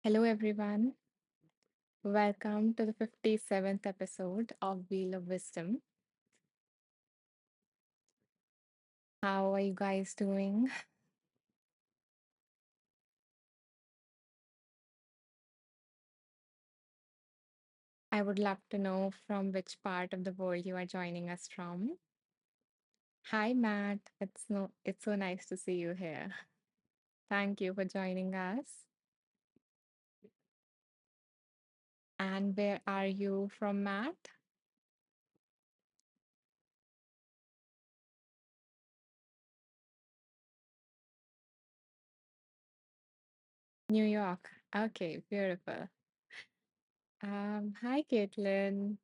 Hello, everyone. Welcome to the 57th episode of Wheel of Wisdom. How are you guys doing? I would love to know from which part of the world you are joining us from. Hi, Matt. It's so nice to see you here. Thank you for joining us. And where are you from, Matt? New York. Okay, beautiful. Hi, Caitlin.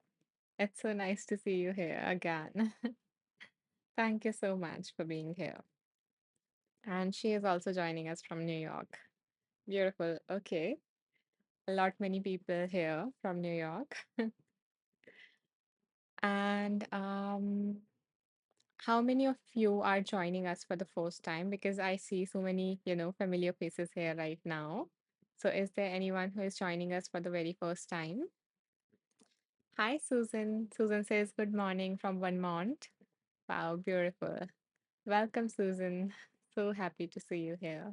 It's so nice to see you here again. Thank you so much for being here. And she is also joining us from New York. Beautiful. Okay. A lot many people here from New York. And how many of you are joining us for the first time? Because I see so many, familiar faces here right now. So is there anyone who is joining us for the very first time? Hi, Susan. Susan says good morning from Vermont. Wow, beautiful. Welcome, Susan. So happy to see you here.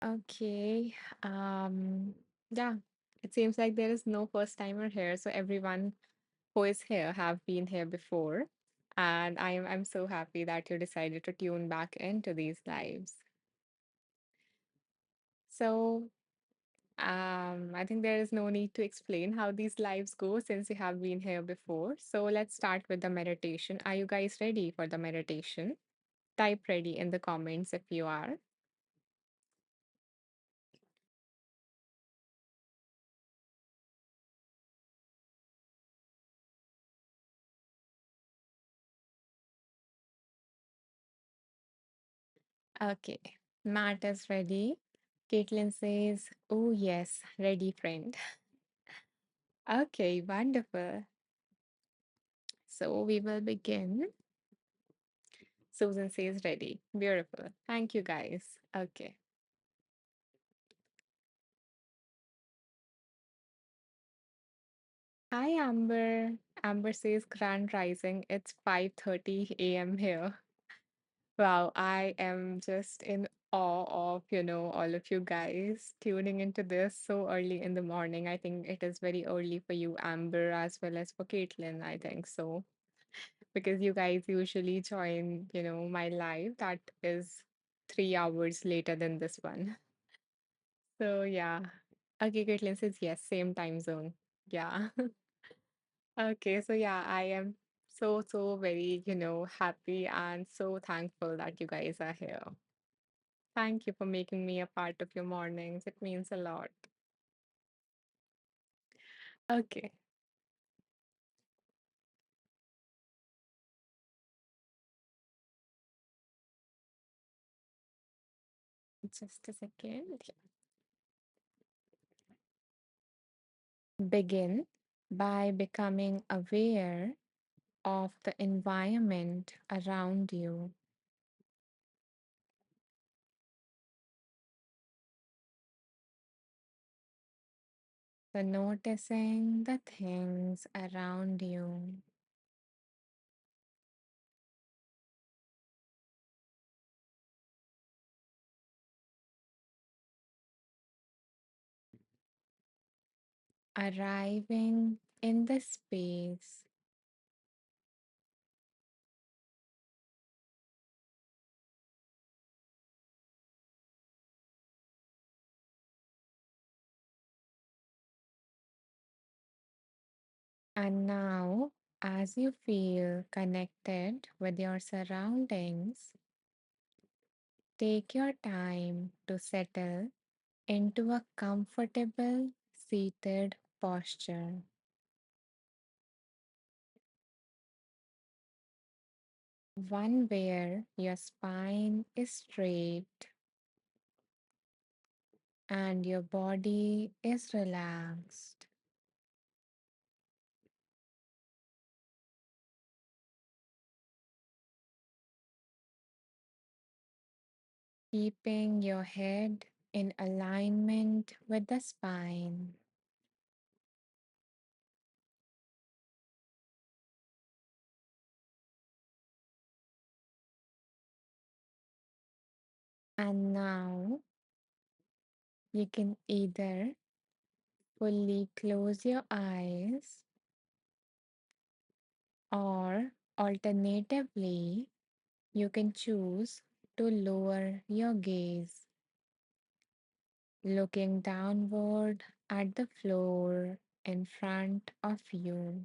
Okay. Um, yeah, it seems like there is no first timer here, so everyone who is here have been here before. And I'm so happy that you decided to tune back into these lives. So I think there is no need to explain how these lives go since you have been here before. So let's start with the meditation. Are you guys ready for the meditation? Type ready in the comments if you are. Okay, Matt is ready. Caitlin says, oh, yes, ready, friend. Okay, wonderful. So we will begin. Susan says, ready. Beautiful. Thank you, guys. Okay. Hi, Amber. Amber says, Grand Rising. It's 5:30 a.m. here. Wow, I am just in awe of, all of you guys tuning into this so early in the morning. I think it is very early for you, Amber, as well as for Caitlin, I think so. Because you guys usually join, my live that is 3 hours later than this one. So yeah. Okay, Caitlin says yes, same time zone. Yeah. Okay, so yeah, I am so very, happy and so thankful that you guys are here. Thank you for making me a part of your mornings. It means a lot. Okay, just a second. Begin by becoming aware of the environment around you. So noticing the things around you. Arriving in the space, and now, as you feel connected with your surroundings, take your time to settle into a comfortable seated posture, one where your spine is straight and your body is relaxed. keeping your head in alignment with the spine. And now you can either fully close your eyes or alternatively, you can choose to lower your gaze, looking downward at the floor in front of you.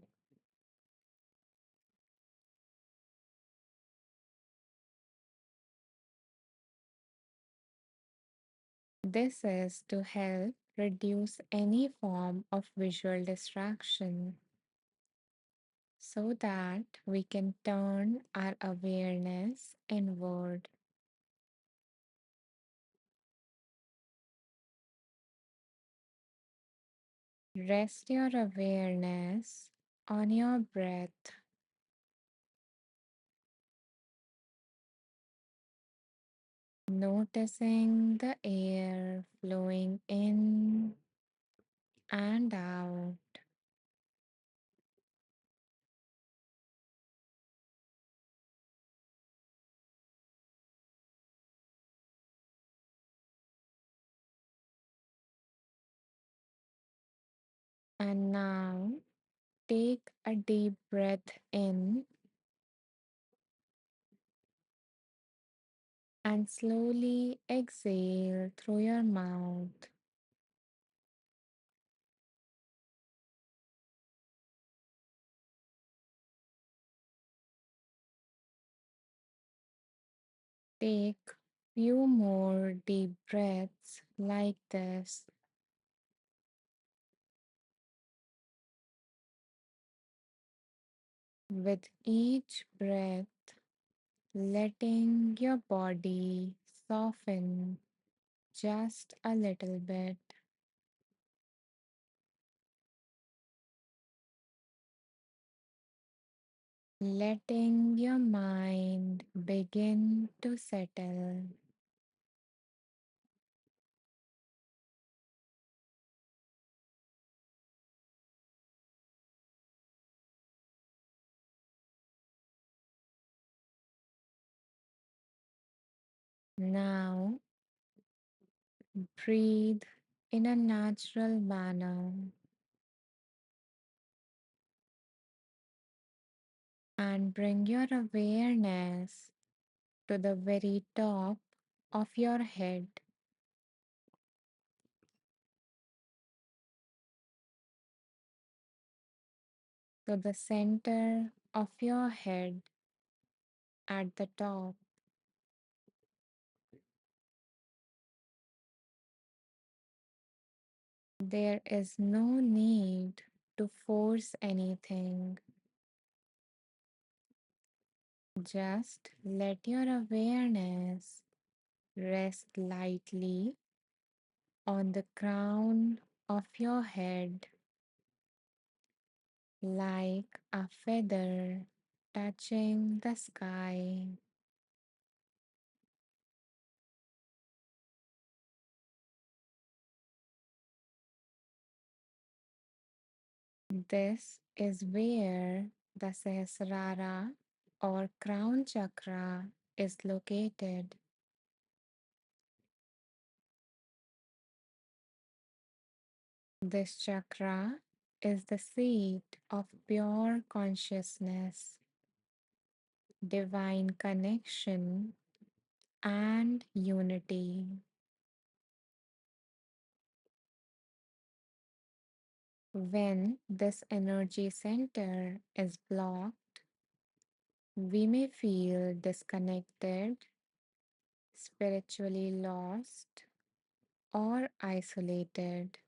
This is to help reduce any form of visual distraction so that we can turn our awareness inward. Rest your awareness on your breath, noticing the air flowing in and out. And now take a deep breath in and slowly exhale through your mouth. Take few more deep breaths like this. With each breath, letting your body soften just a little bit. Letting your mind begin to settle. Now, breathe in a natural manner and bring your awareness to the very top of your head, to the center of your head at the top. There is no need to force anything. Just let your awareness rest lightly on the crown of your head like a feather touching the sky. This is where the Sahasrara or crown chakra is located. This chakra is the seat of pure consciousness, divine connection, and unity. When this energy center is blocked, we may feel disconnected, spiritually lost, or isolated.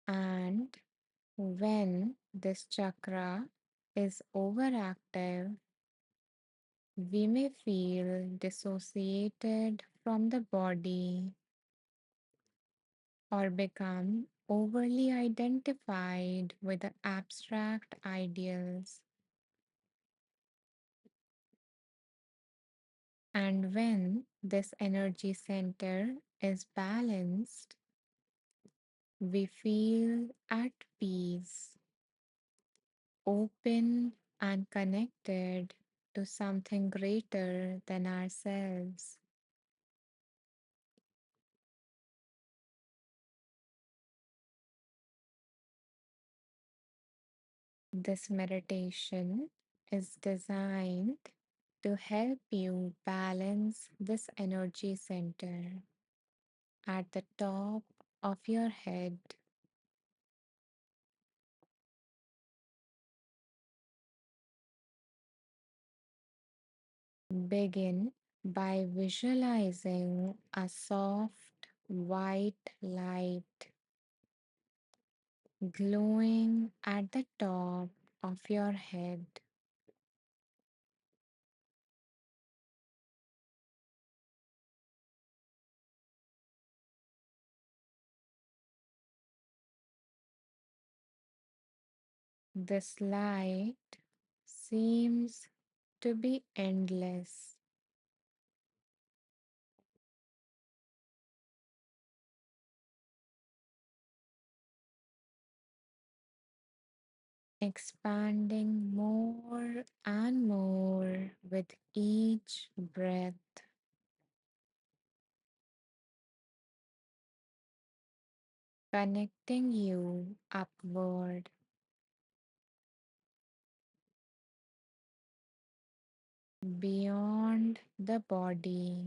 And when this chakra is overactive, we may feel dissociated from the body or become overly identified with the abstract ideals. And when this energy center is balanced, we feel at peace, open, and connected to something greater than ourselves. This meditation is designed to help you balance this energy center at the top of your head. Begin by visualizing a soft white light glowing at the top of your head. This light seems to be endless, expanding more and more with each breath, connecting you upward beyond the body.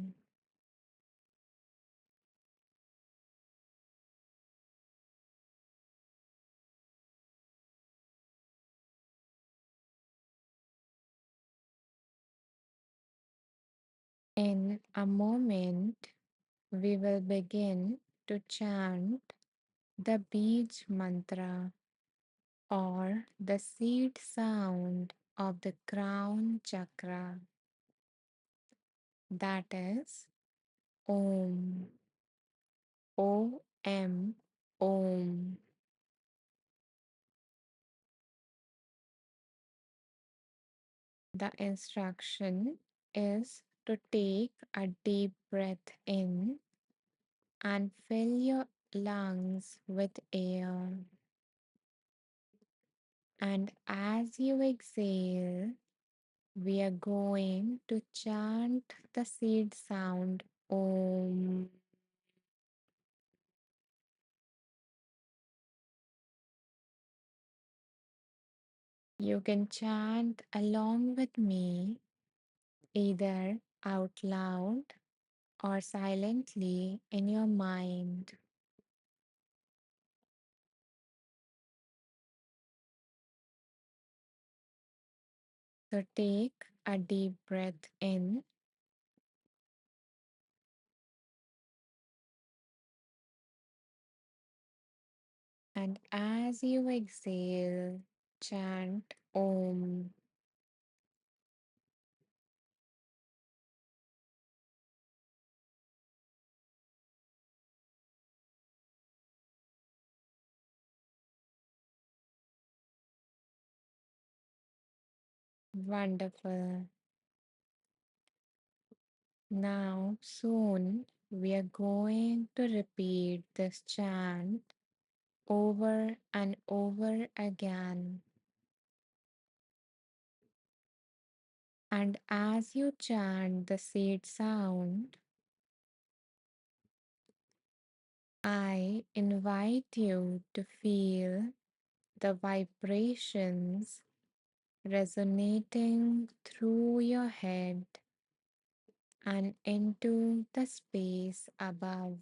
In a moment, we will begin to chant the Beej mantra or the seed sound of the crown chakra, that is Om, O M, Om. The instruction is to take a deep breath in and fill your lungs with air. And as you exhale, we are going to chant the seed sound Om. You can chant along with me either out loud or silently in your mind. So take a deep breath in, and as you exhale, chant Om. Wonderful. Now, soon we are going to repeat this chant over and over again. And as you chant the seed sound, I invite you to feel the vibrations resonating through your head and into the space above,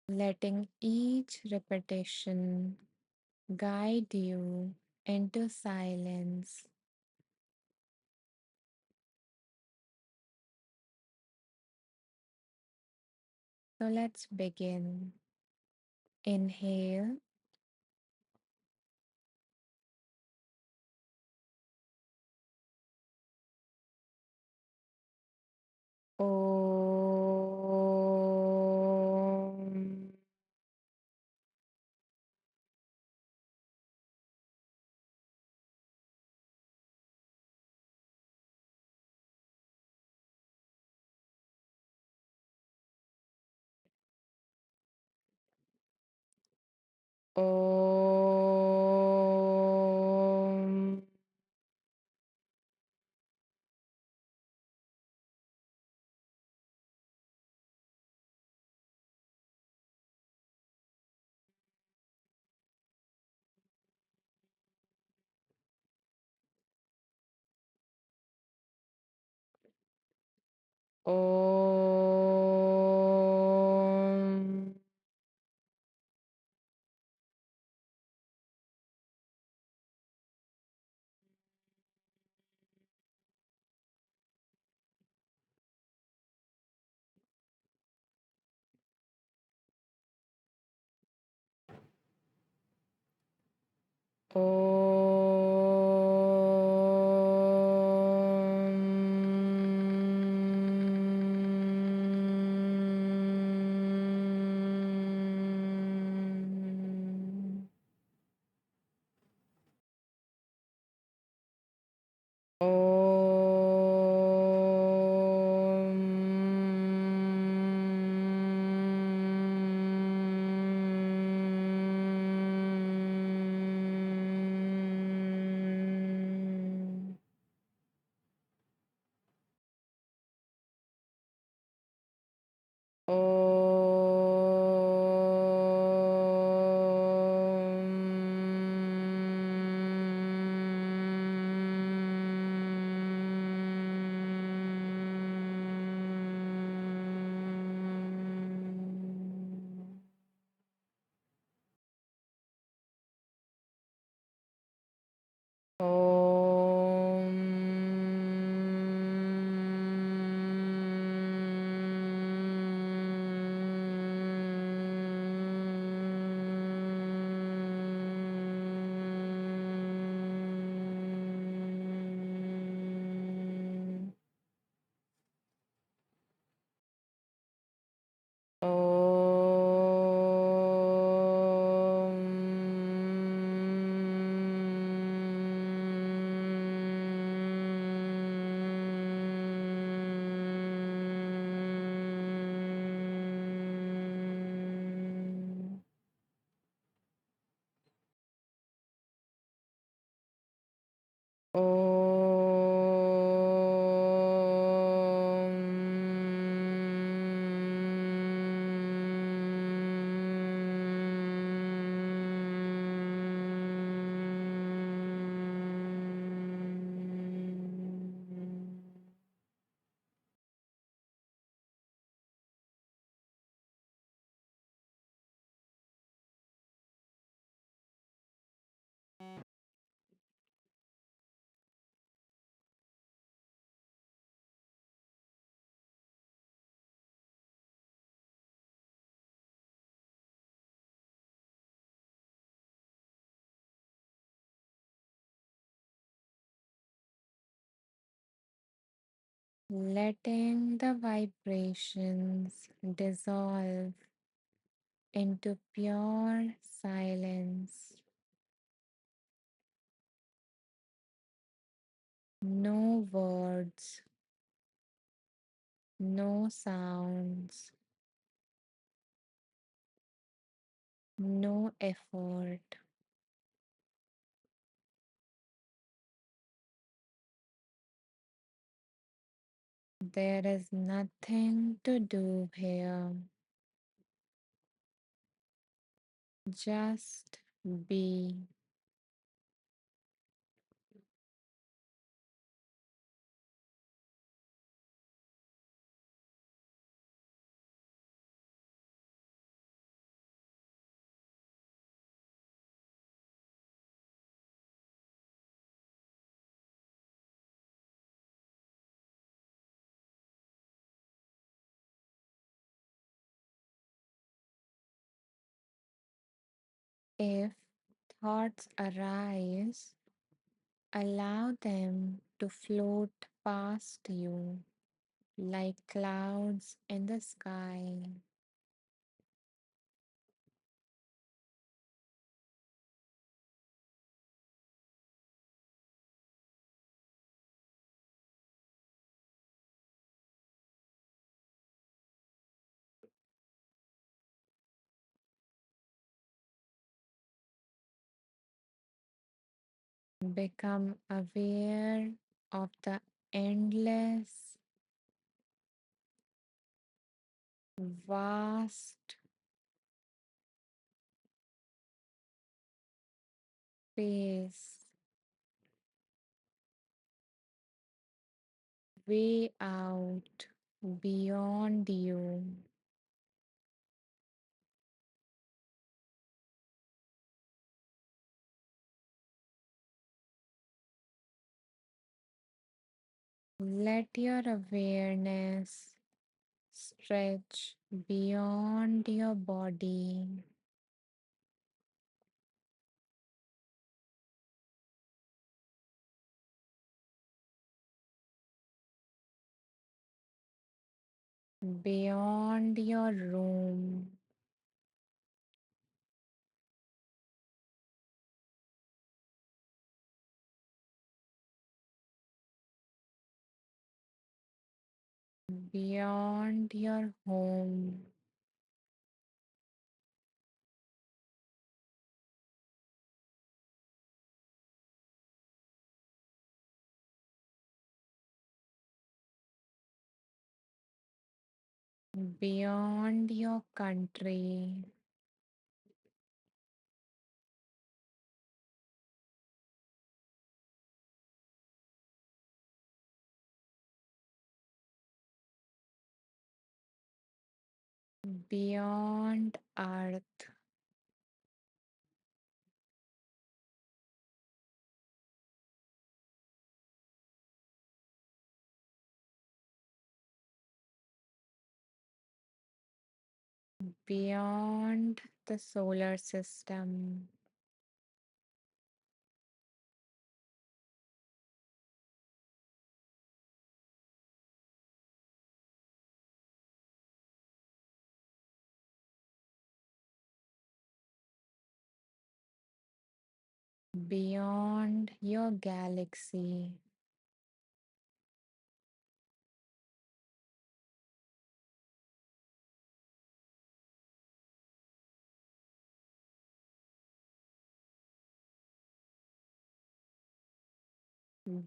letting each repetition guide you into silence. So let's begin. Inhale, Om. Om. Om. Om. Om. Letting the vibrations dissolve into pure silence. No words, no sounds, no effort. There is nothing to do here. Just be. If thoughts arise, allow them to float past you like clouds in the sky. Become aware of the endless, vast space way out beyond you. Let your awareness stretch beyond your body, beyond your room, beyond your home, beyond your country, beyond earth, beyond the solar system, beyond your galaxy,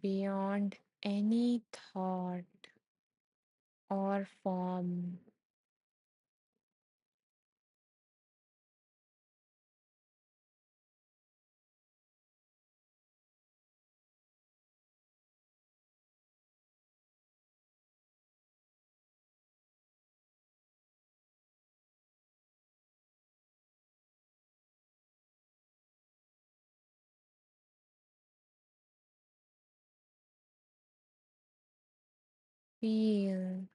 beyond any thought or form. Feel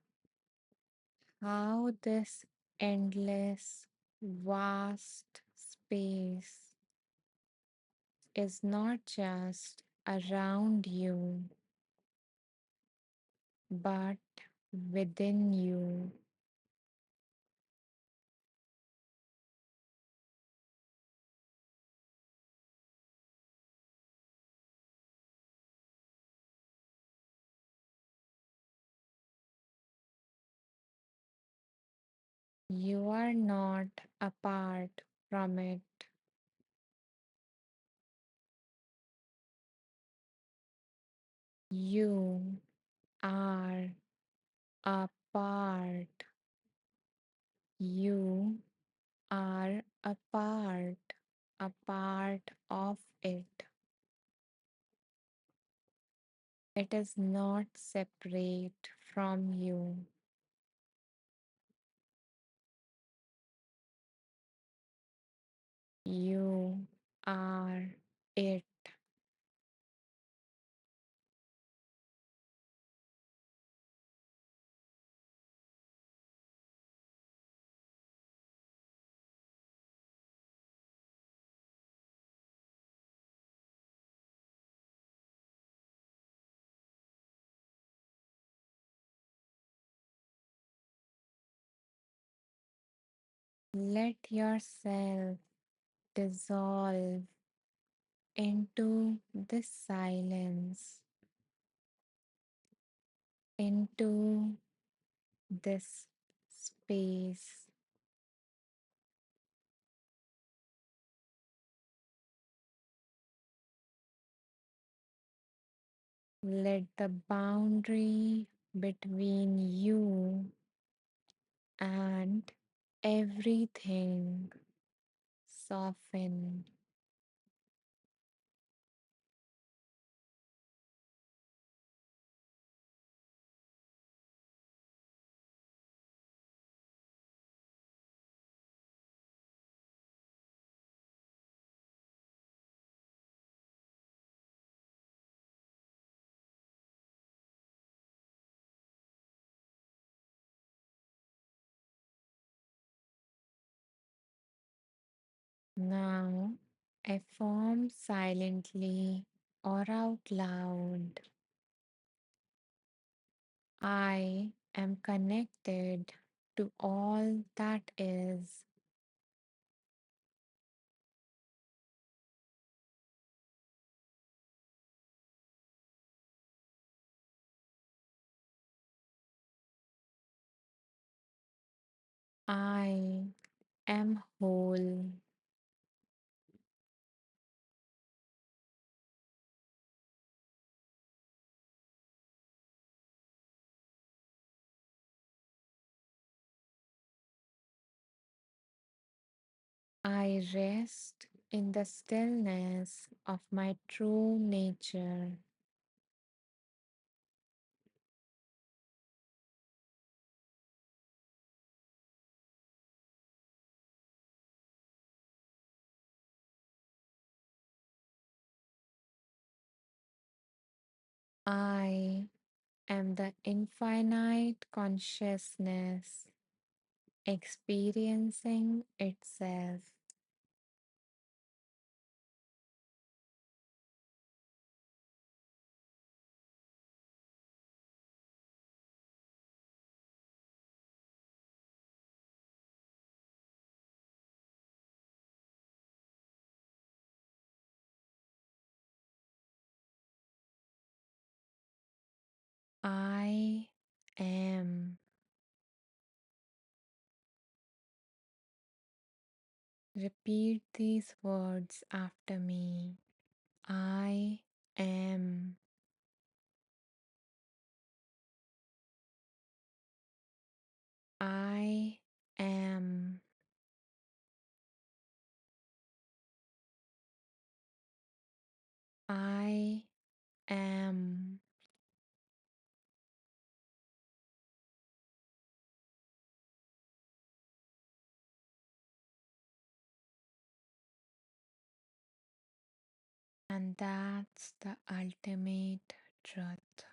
how this endless, vast space is not just around you, but within you. You are not apart from it. You are a part. You are a part of it. It is not separate from you. You are it. Let yourself dissolve into this silence, into this space. Let the boundary between you and everything soften. Now, affirm silently or out loud. I am connected to all that is. I am whole. I rest in the stillness of my true nature. I am the infinite consciousness experiencing itself. I am. Repeat these words after me. I am. I am. I am. And that's the ultimate truth.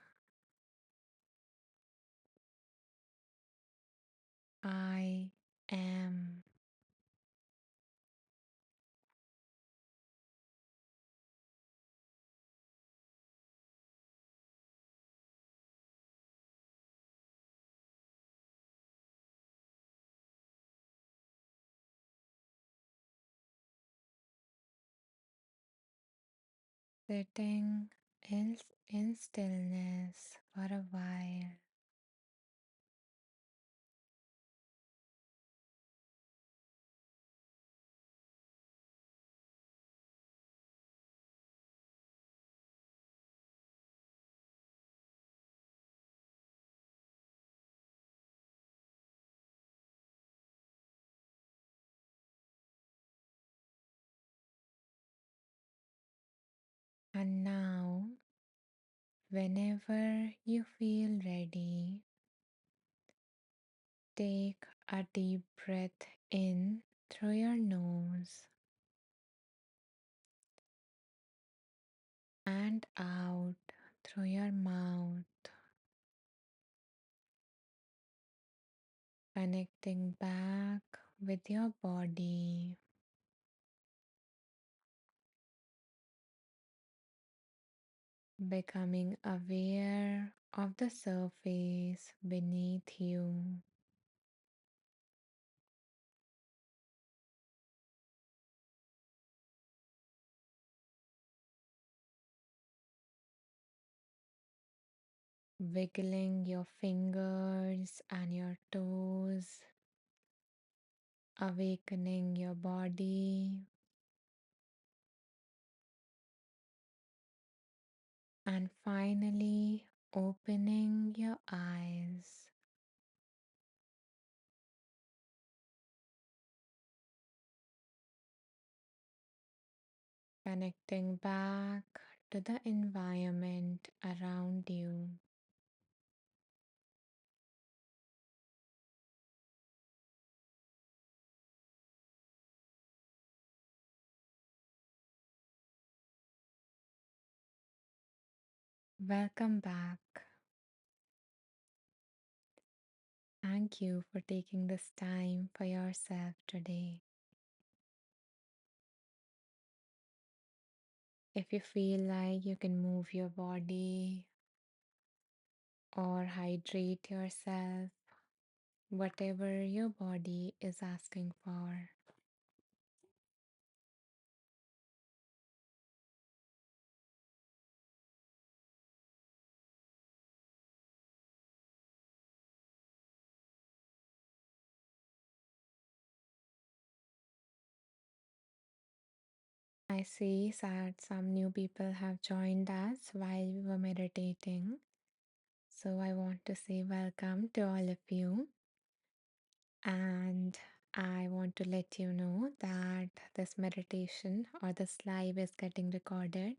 I am. Sitting in stillness for a while. And now, whenever you feel ready, take a deep breath in through your nose and out through your mouth, connecting back with your body, becoming aware of the surface beneath you. Wiggling your fingers and your toes, awakening your body, And finally, opening your eyes, connecting back to the environment around you. Welcome back. Thank you for taking this time for yourself today. If you feel like you can move your body or hydrate yourself, whatever your body is asking for. I see that some new people have joined us while we were meditating. So I want to say welcome to all of you. And I want to let you know that this meditation or this live is getting recorded.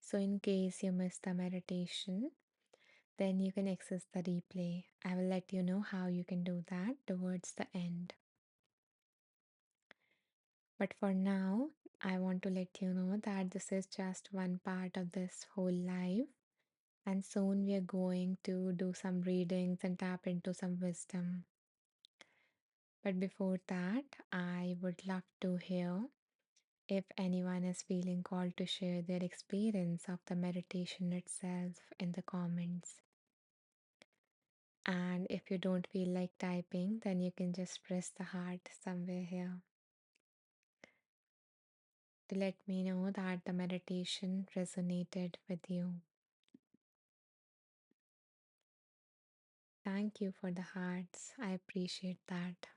So, in case you missed the meditation, then you can access the replay. I will let you know how you can do that towards the end. But for now, I want to let you know that this is just one part of this whole life. And soon we are going to do some readings and tap into some wisdom. But before that, I would love to hear if anyone is feeling called to share their experience of the meditation itself in the comments. And if you don't feel like typing, then you can just press the heart somewhere here to let me know that the meditation resonated with you. Thank you for the hearts. I appreciate that.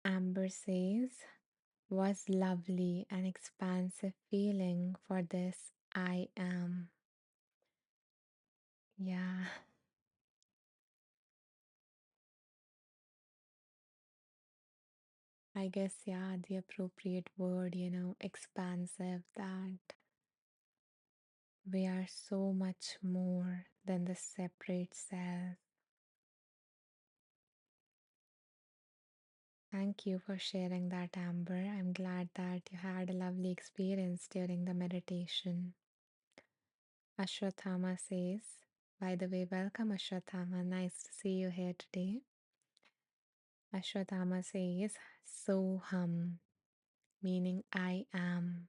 Amber says, was lovely and expansive feeling for this I am. Yeah, I guess, yeah, the appropriate word, expansive, that we are so much more than the separate self. Thank you for sharing that, Amber. I'm glad that you had a lovely experience during the meditation. Ashwathama says, by the way, welcome Ashwathama. Nice to see you here today. Ashwathama says, Soham, meaning I am.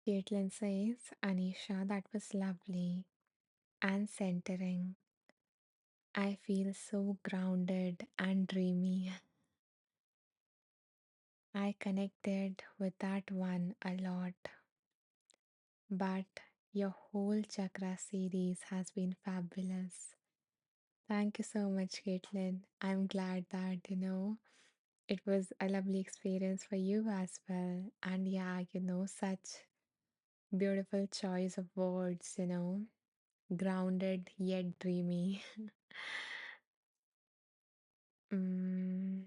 Caitlin says, Anisha, that was lovely and centering. I feel so grounded and dreamy. I connected with that one a lot. But your whole chakra series has been fabulous. Thank you so much, Caitlin. I'm glad that, it was a lovely experience for you as well. And yeah, such beautiful choice of words, grounded yet dreamy. mm,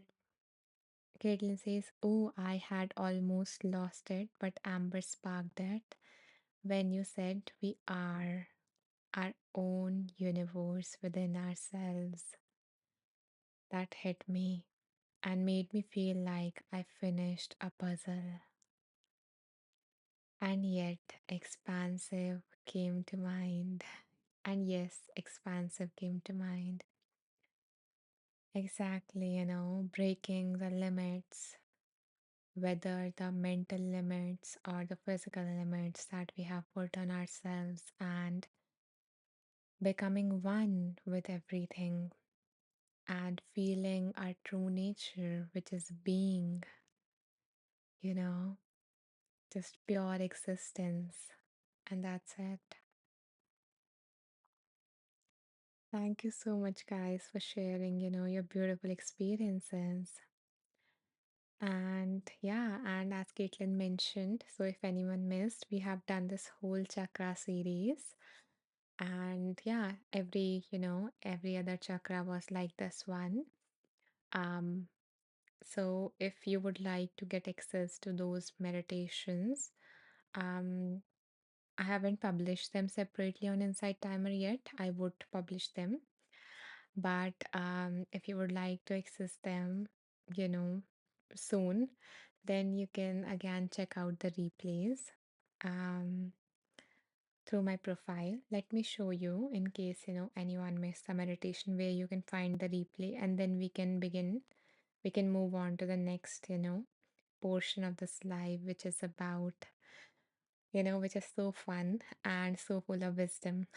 Caitlin says, oh, I had almost lost it, but Amber sparked it when you said we are our own universe within ourselves. That hit me and made me feel like I finished a puzzle. And yet, expansive came to mind. And yes, expansive came to mind. Exactly, breaking the limits, whether the mental limits or the physical limits that we have put on ourselves, and becoming one with everything and feeling our true nature, which is being, you know. just pure existence. And that's it. Thank you so much, guys, for sharing, your beautiful experiences. And yeah, and as Caitlin mentioned, so if anyone missed, we have done this whole chakra series. And yeah, every other chakra was like this one. Um, so if you would like to get access to those meditations, um, I haven't published them separately on Insight Timer yet. I would publish them. But if you would like to access them, you know, soon, then you can again check out the replays um, through my profile. Let me show you in case, anyone missed the meditation where you can find the replay and then we can begin. We can move on to the next, portion of this live, which is about, which is so fun and so full of wisdom.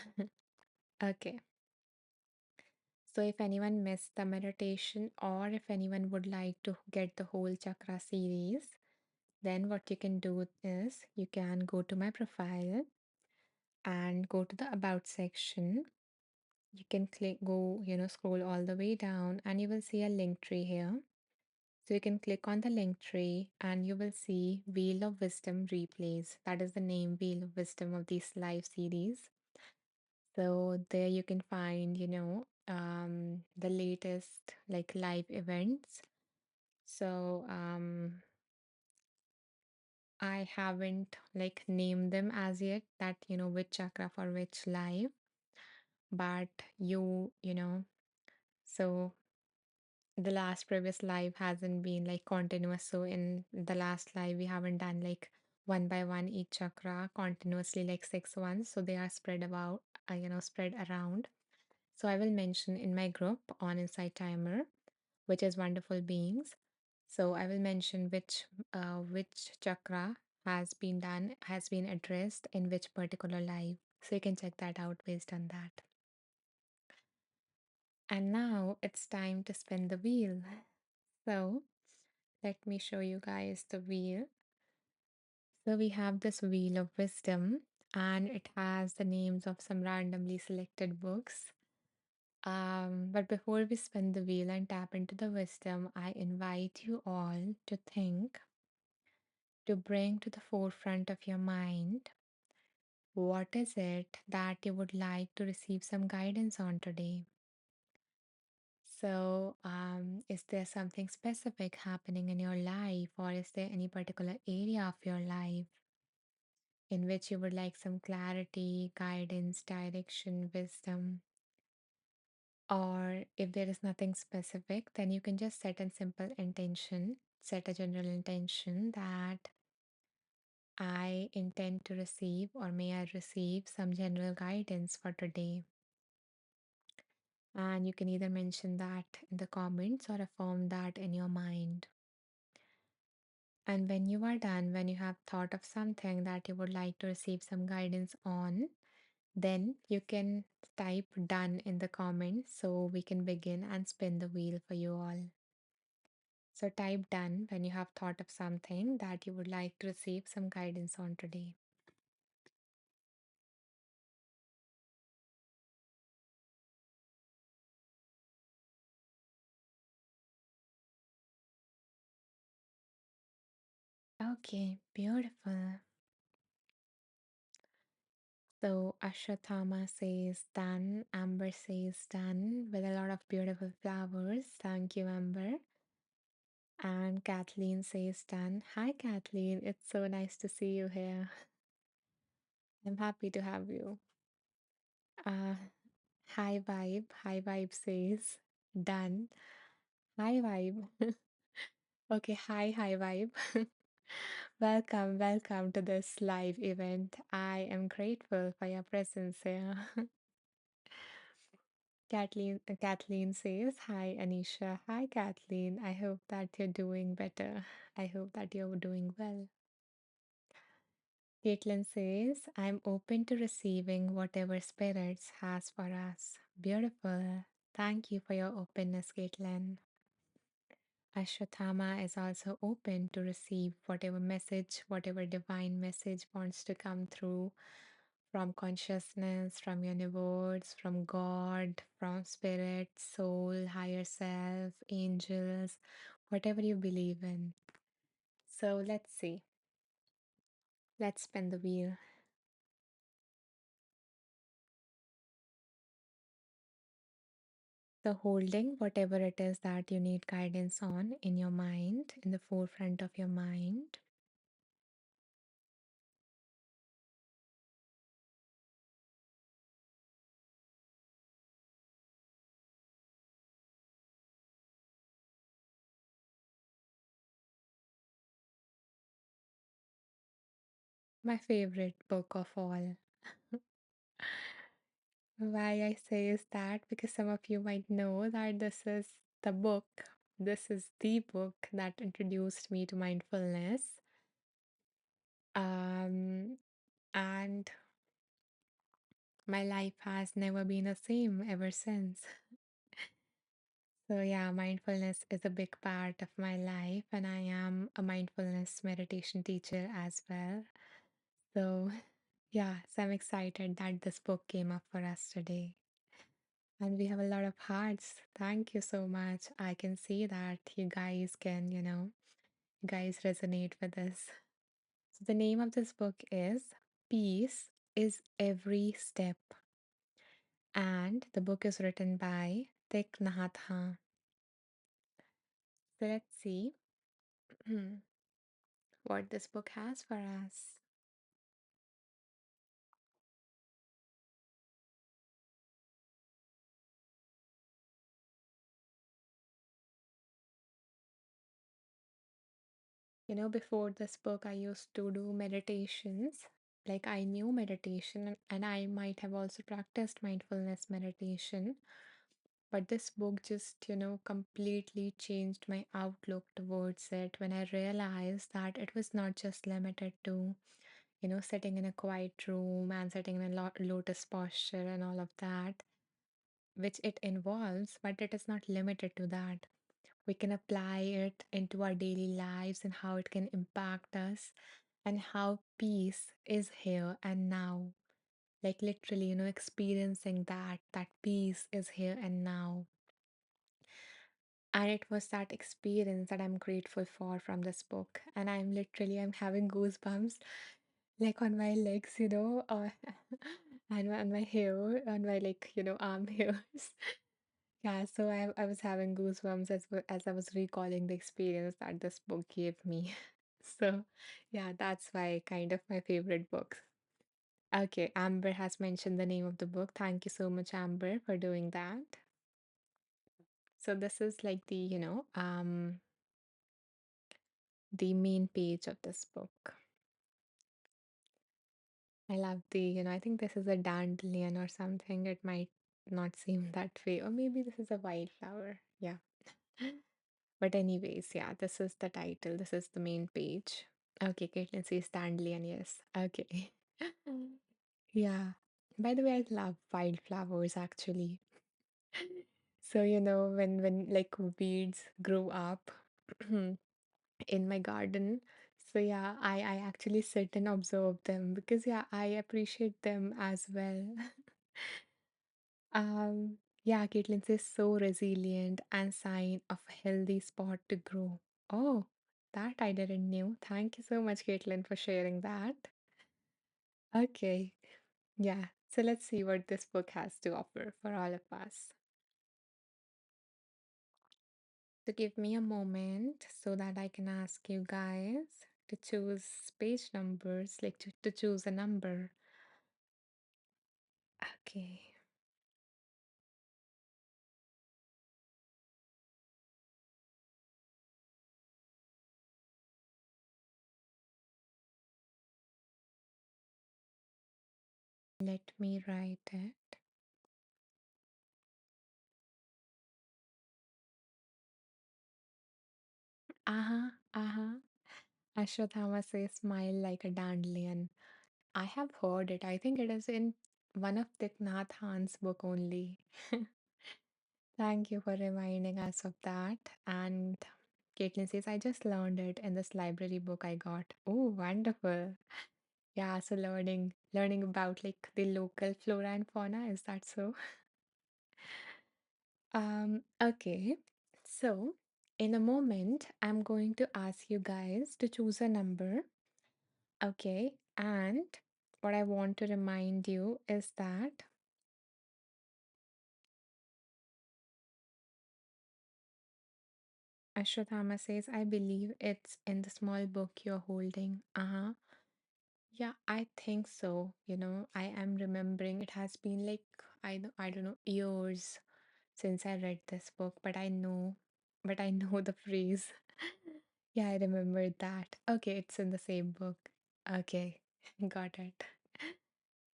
Okay. So, if anyone missed the meditation or if anyone would like to get the whole chakra series, then what you can do is you can go to my profile and go to the about section. You can scroll all the way down and you will see a link tree here. So, you can click on the link tree and you will see Wheel of Wisdom replays. That is the name Wheel of Wisdom of this live series. So there you can find, the latest like live events. So I haven't like named them as yet that, which chakra for which live, but so the last previous live hasn't been like continuous. So in the last live, we haven't done like one by one each chakra continuously, like 6 ones. So they are spread about, spread around. So I will mention in my group on Insight Timer, which is Wonderful Beings. So I will mention which chakra has been addressed in which particular life. So you can check that out based on that. And now it's time to spin the wheel. So let me show you guys the wheel. So we have this wheel of wisdom and it has the names of some randomly selected books. But before we spin the wheel and tap into the wisdom, I invite you all to think, to bring to the forefront of your mind what is it that you would like to receive some guidance on today. So, is there something specific happening in your life, or is there any particular area of your life in which you would like some clarity, guidance, direction, wisdom? Or if there is nothing specific, then you can just set a simple intention, set a general intention that I intend to receive or may I receive some general guidance for today. And you can either mention that in the comments or affirm that in your mind. And when you are done, when you have thought of something that you would like to receive some guidance on, then you can type done in the comments so we can begin and spin the wheel for you all. So type done when you have thought of something that you would like to receive some guidance on today. Okay, beautiful. So Ashwatthama says done, Amber says done with a lot of beautiful flowers. Thank you, Amber. And Kathleen says done. Hi, Kathleen. It's so nice to see you here. I'm happy to have you. Uh, Hi, Vibe. Hi, Vibe says done. Hi, Vibe. Okay, hi, Vibe. Welcome to this live event. I am grateful for your presence here. Kathleen says, Hi, Anisha. Hi, Kathleen. I hope that you're doing better. I hope that you're doing well. Caitlin says, I'm open to receiving whatever spirits has for us. Beautiful. Thank you for your openness, Caitlin. Ashwatthama is also open to receive whatever message, whatever divine message wants to come through from consciousness, from universe, from God, from spirit, soul, higher self, angels, whatever you believe in. So let's see. Let's spin the wheel. So holding whatever it is that you need guidance on in your mind, in the forefront of your mind. My favorite book of all. Why I say is that because some of you might know that this is the book that introduced me to mindfulness. Um, and my life has never been the same ever since. So, yeah, mindfulness is a big part of my life, and I am a mindfulness meditation teacher as well. So, yeah, so I'm excited that this book came up for us today. And we have a lot of hearts. Thank you so much. I can see that you guys can, you guys resonate with this. So, the name of this book is Peace is Every Step. And the book is written by Thich Nhat Hanh. So, let's see what this book has for us. Before this book, I used to do meditations. Like I knew meditation and I might have also practiced mindfulness meditation. But this book just, completely changed my outlook towards it when I realized that it was not just limited to, sitting in a quiet room and sitting in a lotus posture and all of that, which it involves, but it is not limited to that. We can apply it into our daily lives and how it can impact us and how peace is here and now. Like literally, experiencing that peace is here and now. And it was that experience that I'm grateful for from this book. And I'm having goosebumps like on my legs, and on my hair, on my like, arm hairs. Yeah, so I was having goosebumps as I was recalling the experience that this book gave me. So, yeah, that's why kind of my favorite books. Okay, Amber has mentioned the name of the book. Thank you so much, Amber, for doing that. So this is like the main page of this book. I love I think this is a dandelion or something. It might not seem that way, or maybe this is a wildflower. Yeah. But anyways, yeah, this is the title. This is the main page. Okay, Caitlin says dandelion, yes. Okay. Yeah. By the way, I love wildflowers actually. So, when like weeds grow up in my garden. So yeah, I actually sit and observe them because yeah, I appreciate them as well. Yeah, Caitlin says so resilient and sign of a healthy spot to grow. Oh, that I didn't know. Thank you so much, Caitlin, for sharing that. Okay, yeah. So let's see what this book has to offer for all of us. So give me a moment so that I can ask you guys to choose page numbers, like to choose a number. Okay, let me write it. Uh-huh, uh-huh. Ashwatthama says smile like a dandelion. I have heard it. I think it is in one of Thich Nhat Hanh's book only. Thank you for reminding us of that. And Caitlin says, I just learned it in this library book I got. Oh, wonderful. Yeah, so learning about like the local flora and fauna, is that so? Okay. So in a moment, I'm going to ask you guys to choose a number. Okay. And what I want to remind you is that Ashwatthama says, I believe it's in the small book you're holding. Uh-huh. Yeah, I think so. I am remembering it has been like I don't know years since I read this book, but I know the phrase. Yeah, I remembered that. Okay, it's in the same book. Okay, got it.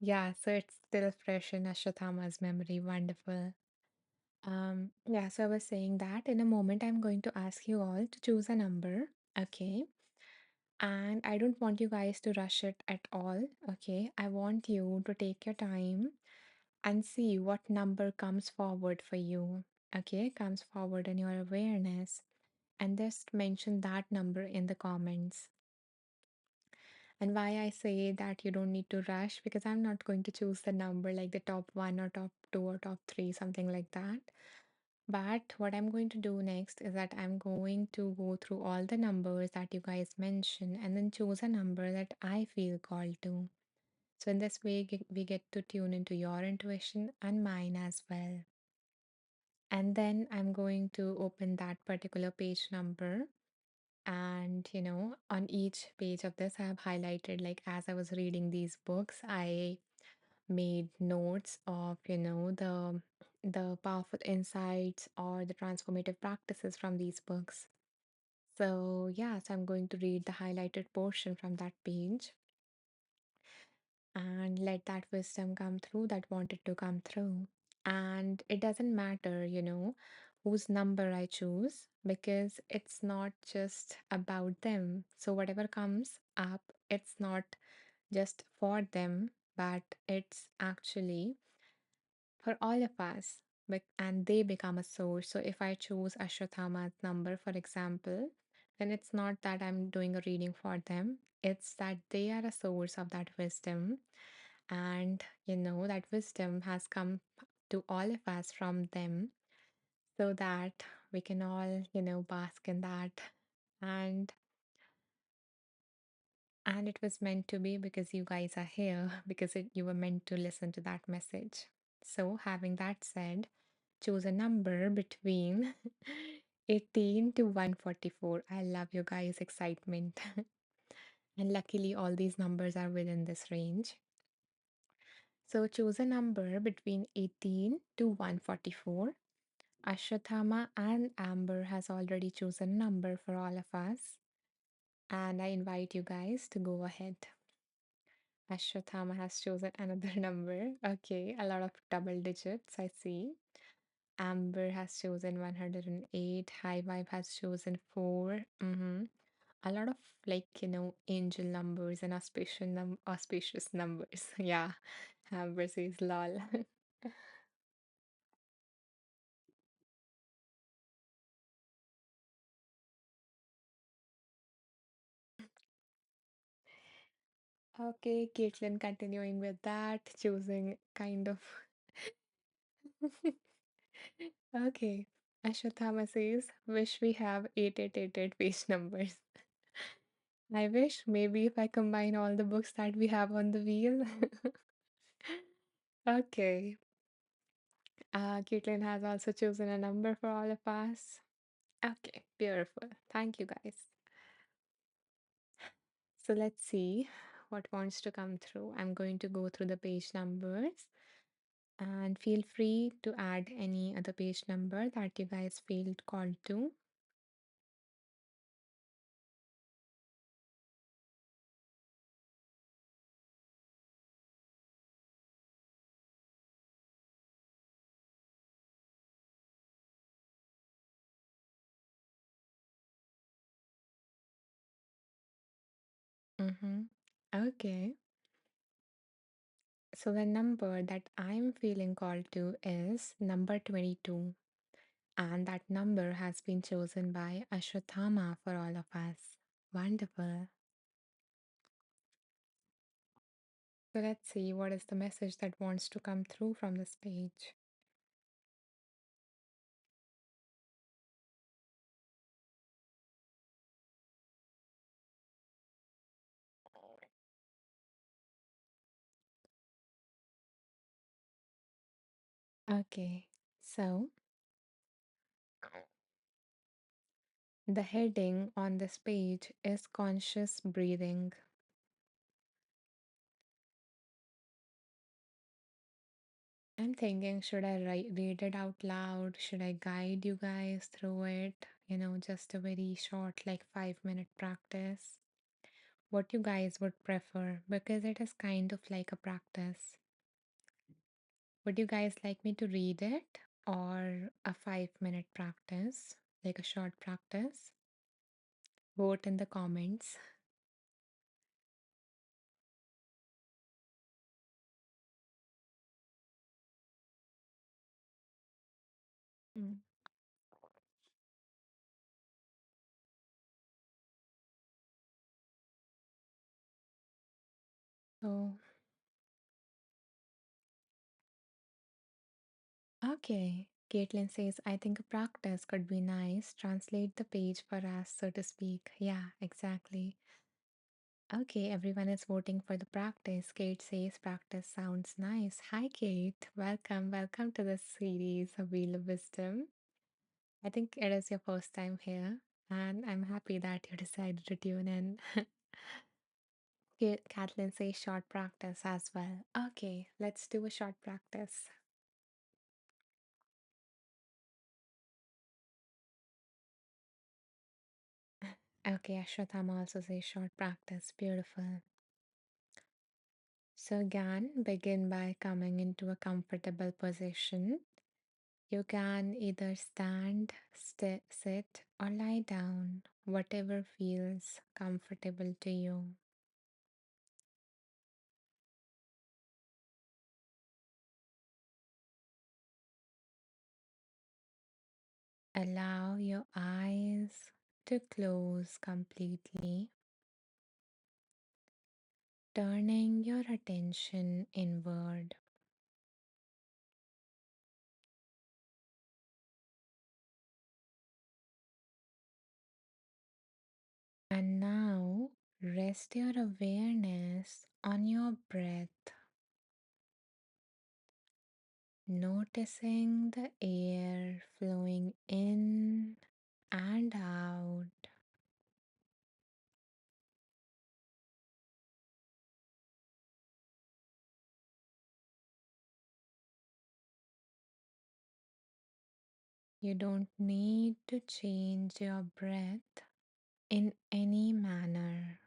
Yeah, so it's still fresh in Ashwatthama's memory. Wonderful. Yeah, so I was saying that in a moment I'm going to ask you all to choose a number. Okay. And I don't want you guys to rush it at all. Okay. I want you to take your time and see what number comes forward for you. Okay. Comes forward in your awareness. And just mention that number in the comments. And why I say that you don't need to rush, because I'm not going to choose the number like the top one or top two or top three, something like that. But what I'm going to do next is that I'm going to go through all the numbers that you guys mention and then choose a number that I feel called to. So, in this way, we get to tune into your intuition and mine as well. And then I'm going to open that particular page number. And, on each page of this, I have highlighted, like, as I was reading these books, I made notes of the powerful insights or the transformative practices from these books. So yeah, so I'm going to read the highlighted portion from that page and let that wisdom come through that wanted to come through. And it doesn't matter, whose number I choose, because it's not just about them. So whatever comes up, it's not just for them, but it's actually for all of us, and they become a source. So if I choose Ashwatthama's number, for example, then it's not that I'm doing a reading for them, it's that they are a source of that wisdom. And that wisdom has come to all of us from them, so that we can all bask in that. And And it was meant to be, because you guys are here, because you were meant to listen to that message. So, having that said, choose a number between 18 to 144. I love you guys' excitement. And luckily, all these numbers are within this range. So, choose a number between 18 to 144. Ashwathama and Amber has already chosen a number for all of us. And I invite you guys to go ahead. Ashwathama has chosen another number. Okay, a lot of double digits, I see. Amber has chosen 108. High Vibe has chosen 4. A lot of angel numbers and auspicious numbers. Yeah, Amber says lol. Okay, Caitlin continuing with that, choosing kind of. Okay. Ashwathama says, wish we have 8888 page numbers. I wish maybe if I combine all the books that we have on the wheel. Okay. Caitlin has also chosen a number for all of us. Okay, beautiful. Thank you guys. So let's see what wants to come through. I'm going to go through the page numbers, and feel free to add any other page number that you guys feel called to. Mm-hmm. Okay. So the number that I'm feeling called to is number 22. And that number has been chosen by Ashwatthama for all of us. Wonderful. So let's see what is the message that wants to come through from this page. Okay, so the heading on this page is conscious breathing. I'm thinking, should I read it out loud? Should I guide you guys through it? Just a very short, like 5-minute practice. What you guys would prefer, because it is kind of like a practice. Would you guys like me to read it or a 5-minute practice, like a short practice? Vote in the comments. Mm. So, okay. Caitlin says, I think a practice could be nice. Translate the page for us, so to speak. Yeah, exactly. Okay, everyone is voting for the practice. Kate says practice sounds nice. Hi, Kate. Welcome. Welcome to the series of Wheel of Wisdom. I think it is your first time here, and I'm happy that you decided to tune in. Kathleen says short practice as well. Okay, let's do a short practice. Okay, Ashwathama also says short practice. Beautiful. So again, begin by coming into a comfortable position. You can either stand, sit, or lie down, whatever feels comfortable to you. Allow your eyes to close completely, turning your attention inward. And now rest your awareness on your breath, noticing the air flowing in and out. You don't need to change your breath in any manner.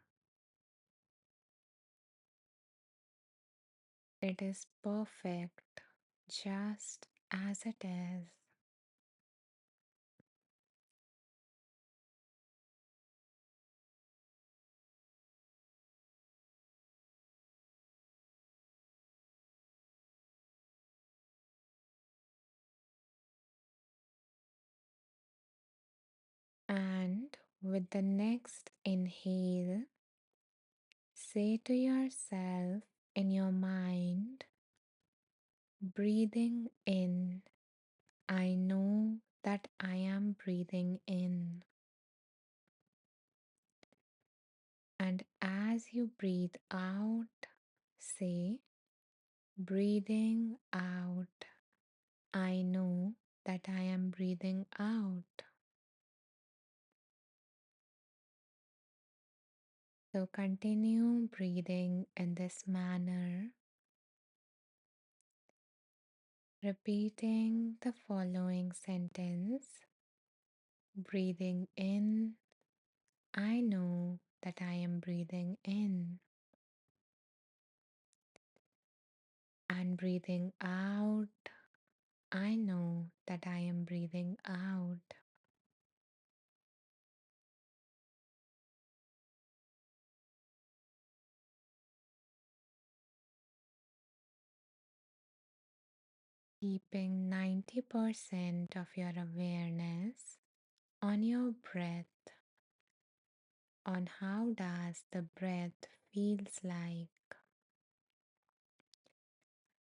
It is perfect just as it is. And with the next inhale, say to yourself in your mind, breathing in, I know that I am breathing in. And as you breathe out, say, breathing out, I know that I am breathing out. So continue breathing in this manner, repeating the following sentence. Breathing in, I know that I am breathing in. And breathing out, I know that I am breathing out. keeping 90% of your awareness on your breath, on how does the breath feels like,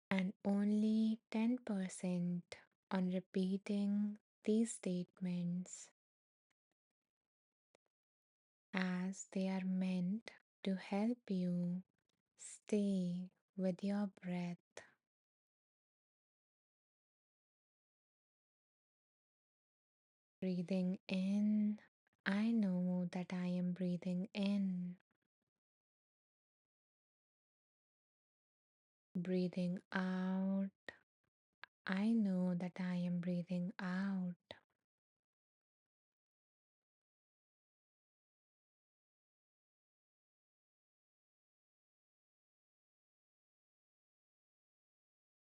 and only 10% on repeating these statements as they are meant to help you stay with your breath. Breathing in, I know that I am breathing in. Breathing out, I know that I am breathing out.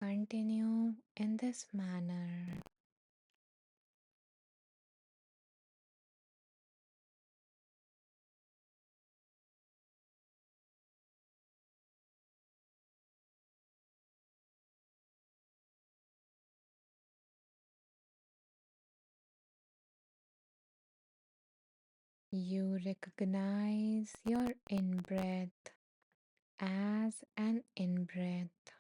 Continue in this manner. You recognize your in breath as an in breath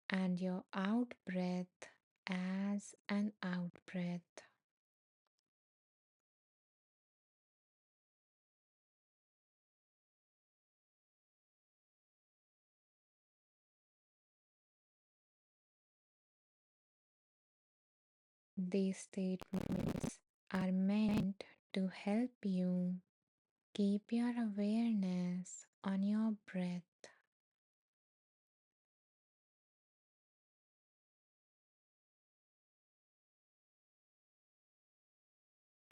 and your out breath as an out breath. These statements are meant to help you keep your awareness on your breath.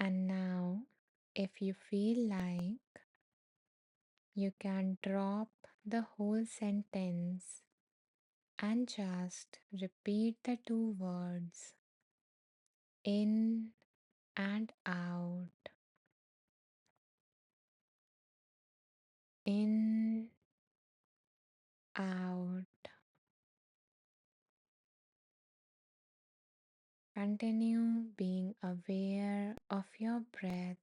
And now, if you feel like, you can drop the whole sentence and just repeat the two words in and out, in, out. Continue being aware of your breath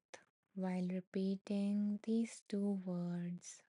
while repeating these two words.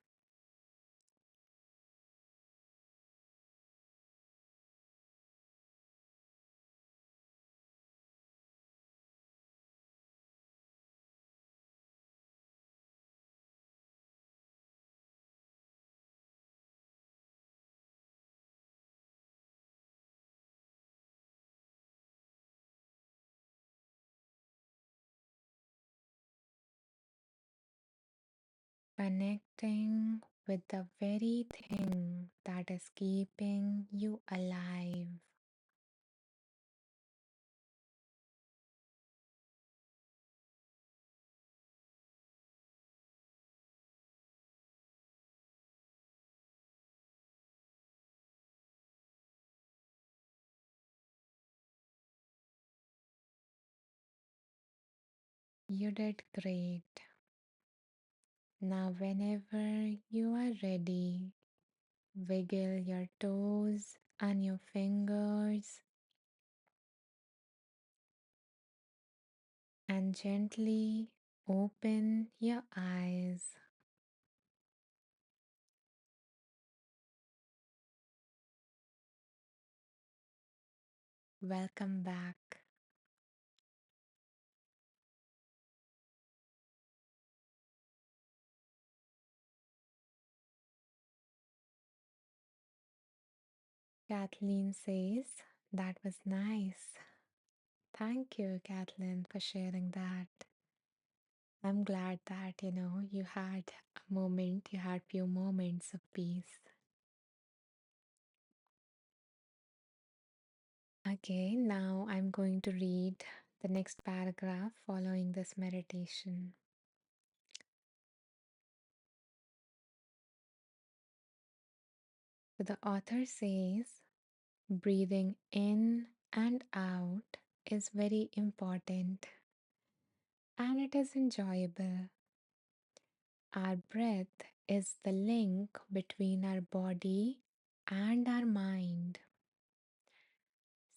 Connecting with the very thing that is keeping you alive. You did great. Now, whenever you are ready, wiggle your toes and your fingers and gently open your eyes. Welcome back. Kathleen says, that was nice. Thank you, Kathleen, for sharing that. I'm glad that, you had a moment, you had few moments of peace. Okay, now I'm going to read the next paragraph following this meditation. So the author says, breathing in and out is very important and it is enjoyable. Our breath is the link between our body and our mind.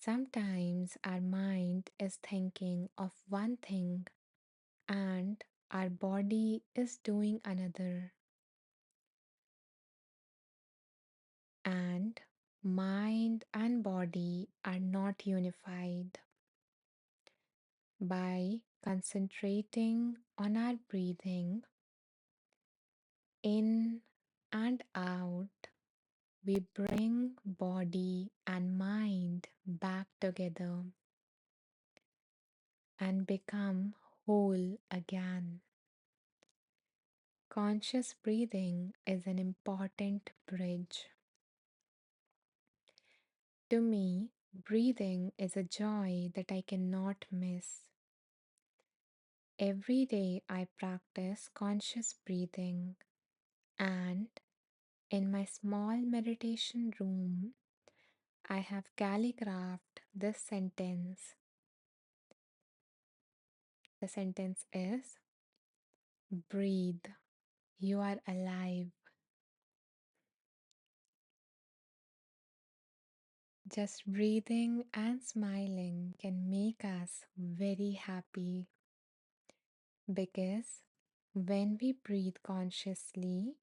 Sometimes our mind is thinking of one thing and our body is doing another, and mind and body are not unified. By concentrating on our breathing in and out, we bring body and mind back together and become whole again. Conscious breathing is an important bridge. To me, breathing is a joy that I cannot miss. Every day I practice conscious breathing, and in my small meditation room, I have calligraphed this sentence. The sentence is: breathe, you are alive. Just breathing and smiling can make us very happy because when we breathe consciously,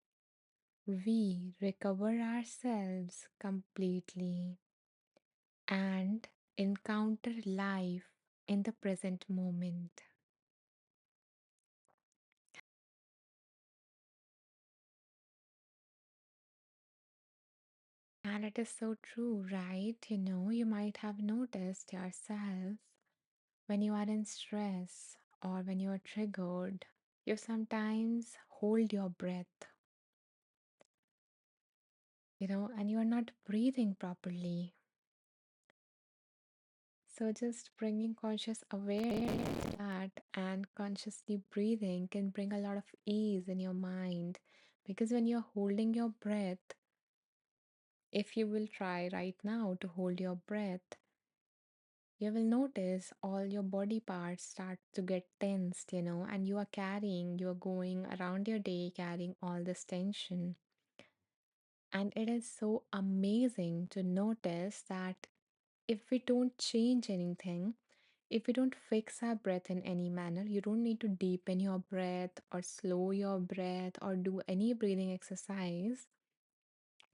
we recover ourselves completely and encounter life in the present moment. And it is so true, right? You might have noticed yourself when you are in stress or when you are triggered, you sometimes hold your breath, and you are not breathing properly. So, just bringing conscious awareness to that and consciously breathing can bring a lot of ease in your mind. Because when you're holding your breath, if you will try right now to hold your breath, you will notice all your body parts start to get tensed, and you are going around your day carrying all this tension. And it is so amazing to notice that if we don't change anything, if we don't fix our breath in any manner, you don't need to deepen your breath or slow your breath or do any breathing exercise,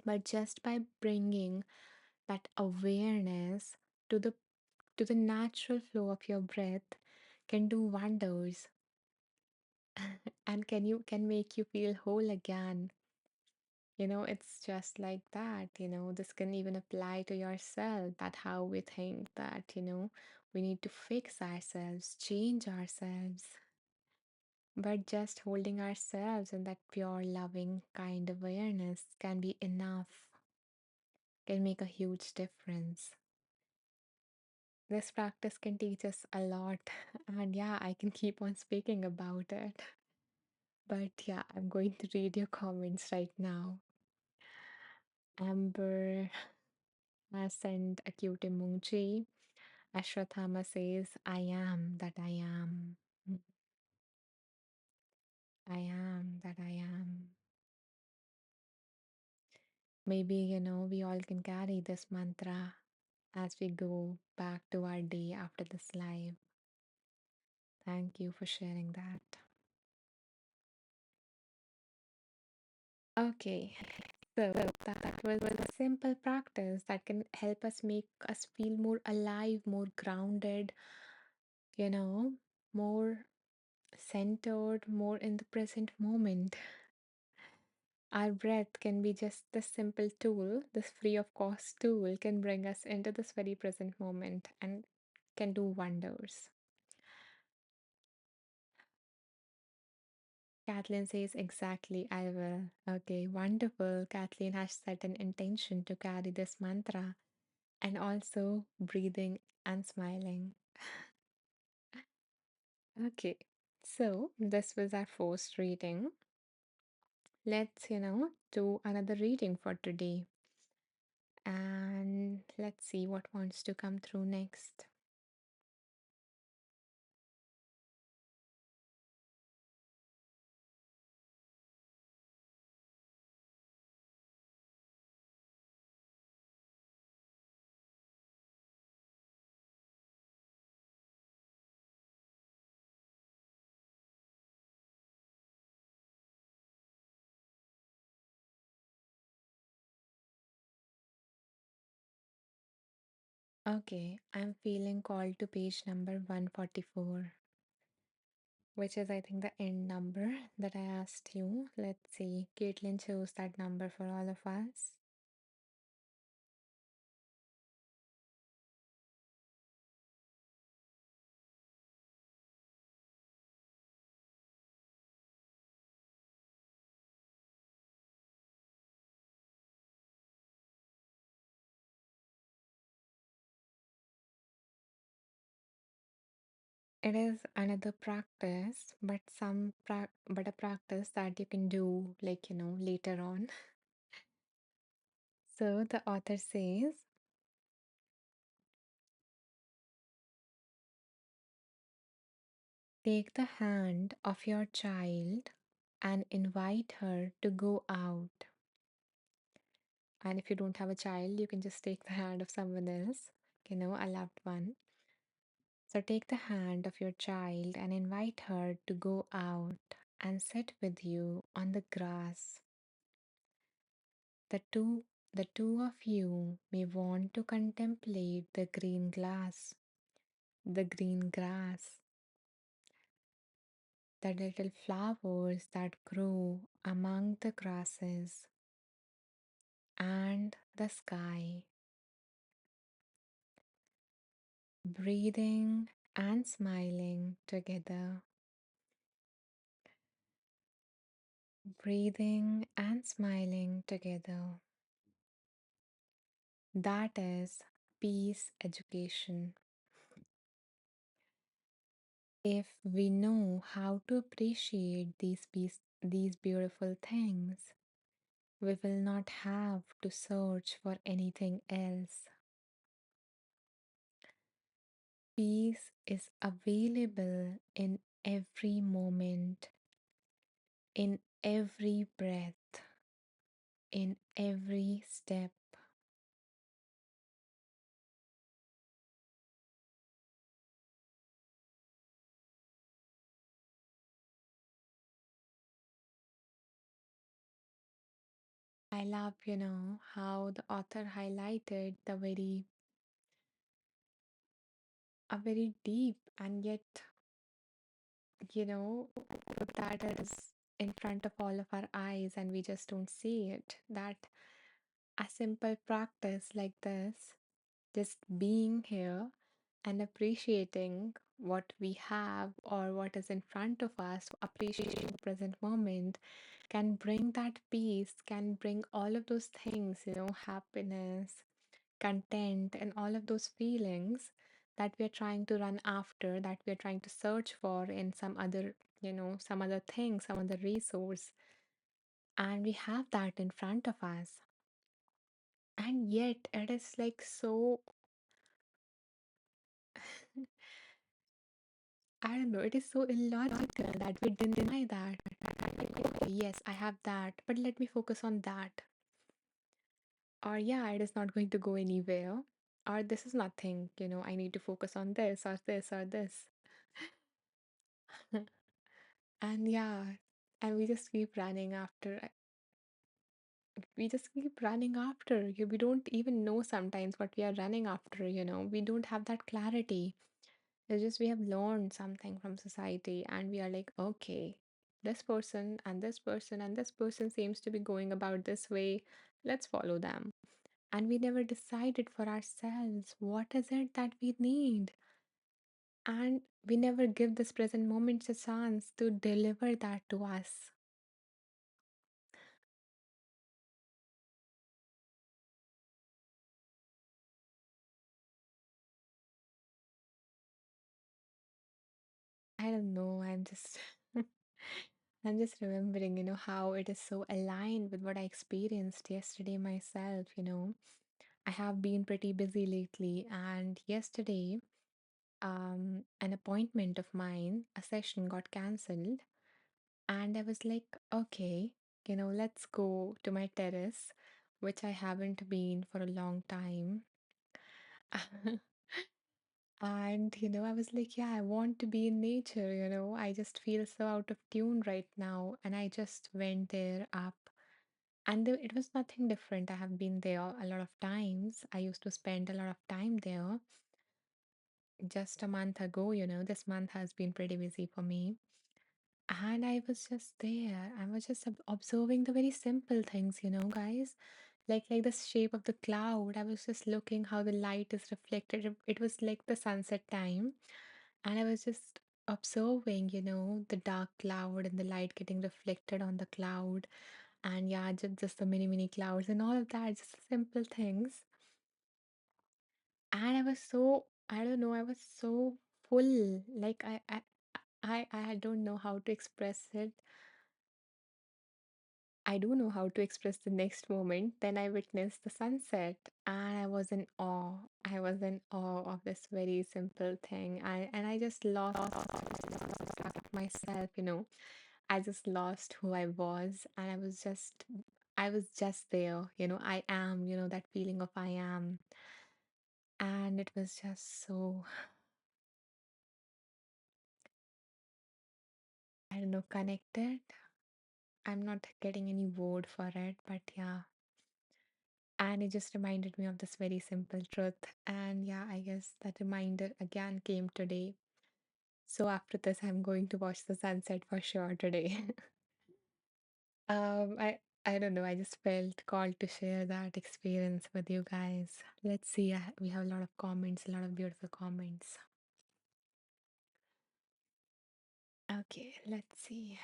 but just by bringing that awareness to the natural flow of your breath can do wonders and can make you feel whole again. It's just like that. This can even apply to yourself, that how we think that, we need to fix ourselves, change ourselves. But just holding ourselves in that pure, loving, kind awareness can be enough, can make a huge difference. This practice can teach us a lot. And yeah, I can keep on speaking about it. But yeah, I'm going to read your comments right now. Amber has sent a cute emoji. Ashwathama says, I am that I am. Mm, I am that I am. Maybe, we all can carry this mantra as we go back to our day after this live. Thank you for sharing that. Okay, so that was a simple practice that can help us make us feel more alive, more grounded, you know, more centered, more in the present moment. Our breath can be just this simple tool, this free of cost tool can bring us into this very present moment and can do wonders. Kathleen says, exactly, I will. Okay, wonderful. Kathleen has set an intention to carry this mantra and also breathing and smiling. Okay, so this was our first reading. Let's, do another reading for today. And let's see what wants to come through next. Okay, I'm feeling called to page number 144, which is, I think, the end number that I asked you. Let's see. Caitlin chose that number for all of us. It is another practice, but but a practice that you can do like, later on. So the author says, take the hand of your child and invite her to go out. And if you don't have a child, you can just take the hand of someone else, a loved one. So take the hand of your child and invite her to go out and sit with you on the grass. The two the two of you may want to contemplate the green glass, the green grass, the little flowers that grow among the grasses, and the sky, breathing and smiling together, breathing and smiling together. That is peace education. If we know how to appreciate these beautiful things, we will not have to search for anything else. Peace is available in every moment, in every breath, in every step. I love, how the author highlighted a very deep and yet, you know, that is in front of all of our eyes and we just don't see it. That a simple practice like this, just being here and appreciating what we have or what is in front of us, appreciating the present moment, can bring that peace, can bring all of those things, happiness, content, and all of those feelings that we are trying to run after, that we are trying to search for in some other thing, some other resource. And we have that in front of us. And yet it is like so, I don't know, it is so illogical that we deny that. Like, okay, yes, I have that, but let me focus on that. Or, yeah, it is not going to go anywhere. Or, this is nothing, I need to focus on this or this or this. And yeah, and we just keep running after. We don't even know sometimes what we are running after, We don't have that clarity. It's just we have learned something from society and we are like, okay, this person and this person and this person seems to be going about this way. Let's follow them. And we never decided for ourselves what is it that we need. And we never give this present moment a chance to deliver that to us. I don't know. I'm just remembering, how it is so aligned with what I experienced yesterday myself, I have been pretty busy lately, and yesterday, an appointment of mine, a session got cancelled, and I was like, okay, let's go to my terrace, which I haven't been for a long time. And, I was like, yeah, I want to be in nature, I just feel so out of tune right now. And I just went there up And it was nothing different. I have been there a lot of times. I used to spend a lot of time there just a month ago. This month has been pretty busy for me. And I was just there. I was just observing the very simple things, guys. Like the shape of the cloud. I was just looking how the light is reflected. It was like the sunset time. And I was just observing, the dark cloud and the light getting reflected on the cloud. And yeah, just the mini clouds and all of that, just simple things. And I was so, I don't know, I was so full. Like I don't know how to express it. I do know how to express the next moment. Then I witnessed the sunset and I was in awe. I was in awe of this very simple thing. And I just lost track of myself, I just lost who I was and I was just there, I am, that feeling of I am. And it was just so, I don't know, connected. I'm not getting any word for it, but yeah. And it just reminded me of this very simple truth. And yeah, I guess that reminder again came today. So after this, I'm going to watch the sunset for sure today. I don't know. I just felt called to share that experience with you guys. Let's see. We have a lot of comments, a lot of beautiful comments. Okay, let's see.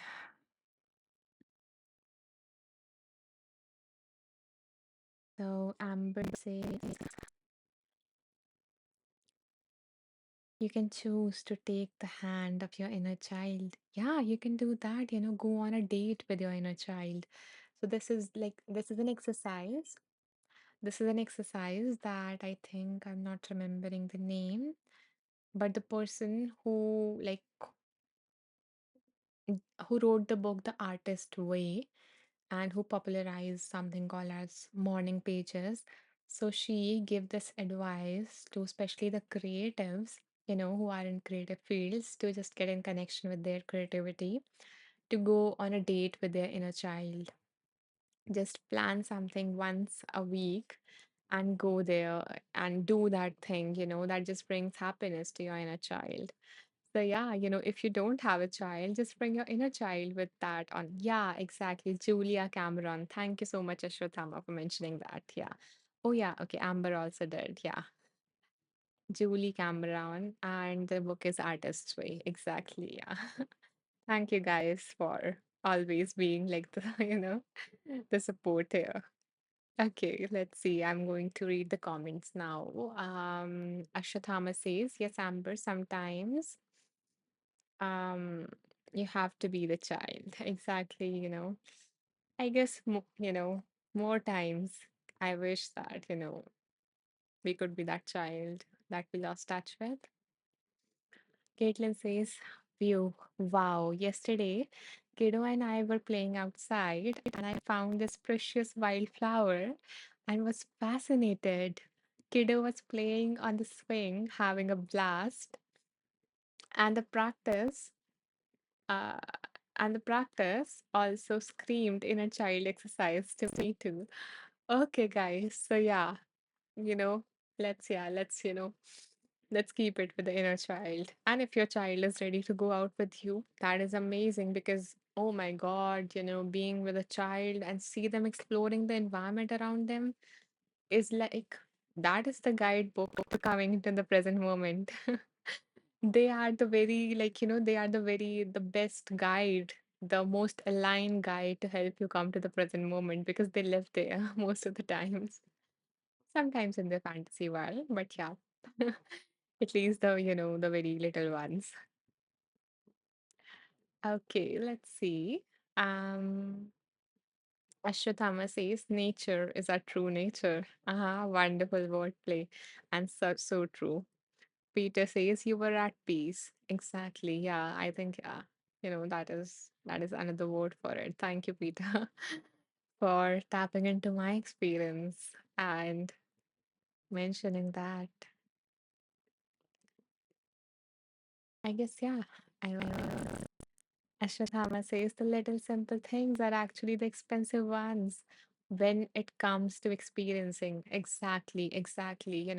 So Amber says you can choose to take the hand of your inner child. Yeah, you can do that, go on a date with your inner child. So this is an exercise. This is an exercise that I think I'm not remembering the name, but the person who wrote the book The Artist Way and who popularized something called as morning pages. So she gave this advice to especially the creatives, who are in creative fields to just get in connection with their creativity, to go on a date with their inner child. Just plan something once a week and go there and do that thing, that just brings happiness to your inner child. So yeah, if you don't have a child, just bring your inner child with that on. Yeah, exactly. Julia Cameron. Thank you so much, Ashwatthama, for mentioning that. Yeah. Oh yeah. Okay. Amber also did. Yeah. Julie Cameron, and the book is Artist's Way. Exactly. Yeah. Thank you guys for always being like the, the support here. Okay, let's see. I'm going to read the comments now. Ashwatthama says, yes, Amber, sometimes um you have to be the child. Exactly, I guess more times I wish that, we could be that child that we lost touch with. Caitlin says, view, wow, yesterday Kiddo and I were playing outside and I found this precious wildflower and was fascinated. Kiddo was playing on the swing, having a blast, and the practice uh, and the practice also screamed in a child exercise to me too. Okay, guys. So yeah, you know, let's keep it with the inner child. And if your child is ready to go out with you, that is amazing because oh my God, being with a child and see them exploring the environment around them is like that is the guidebook to coming into the present moment. They are the very, they are the best guide, the most aligned guide to help you come to the present moment because they live there most of the times. Sometimes in the fantasy world, but yeah, at least the very little ones. Okay, let's see. Um, Ashwatthama says, nature is our true nature. Wonderful wordplay. And so true. Peter says you were at peace. Exactly. Yeah, I think yeah. That is another word for it. Thank you, Peter, for tapping into my experience and mentioning that. I guess yeah. Ashwatthama says the little simple things are actually the expensive ones. when it comes to experiencing. Exactly, exactly.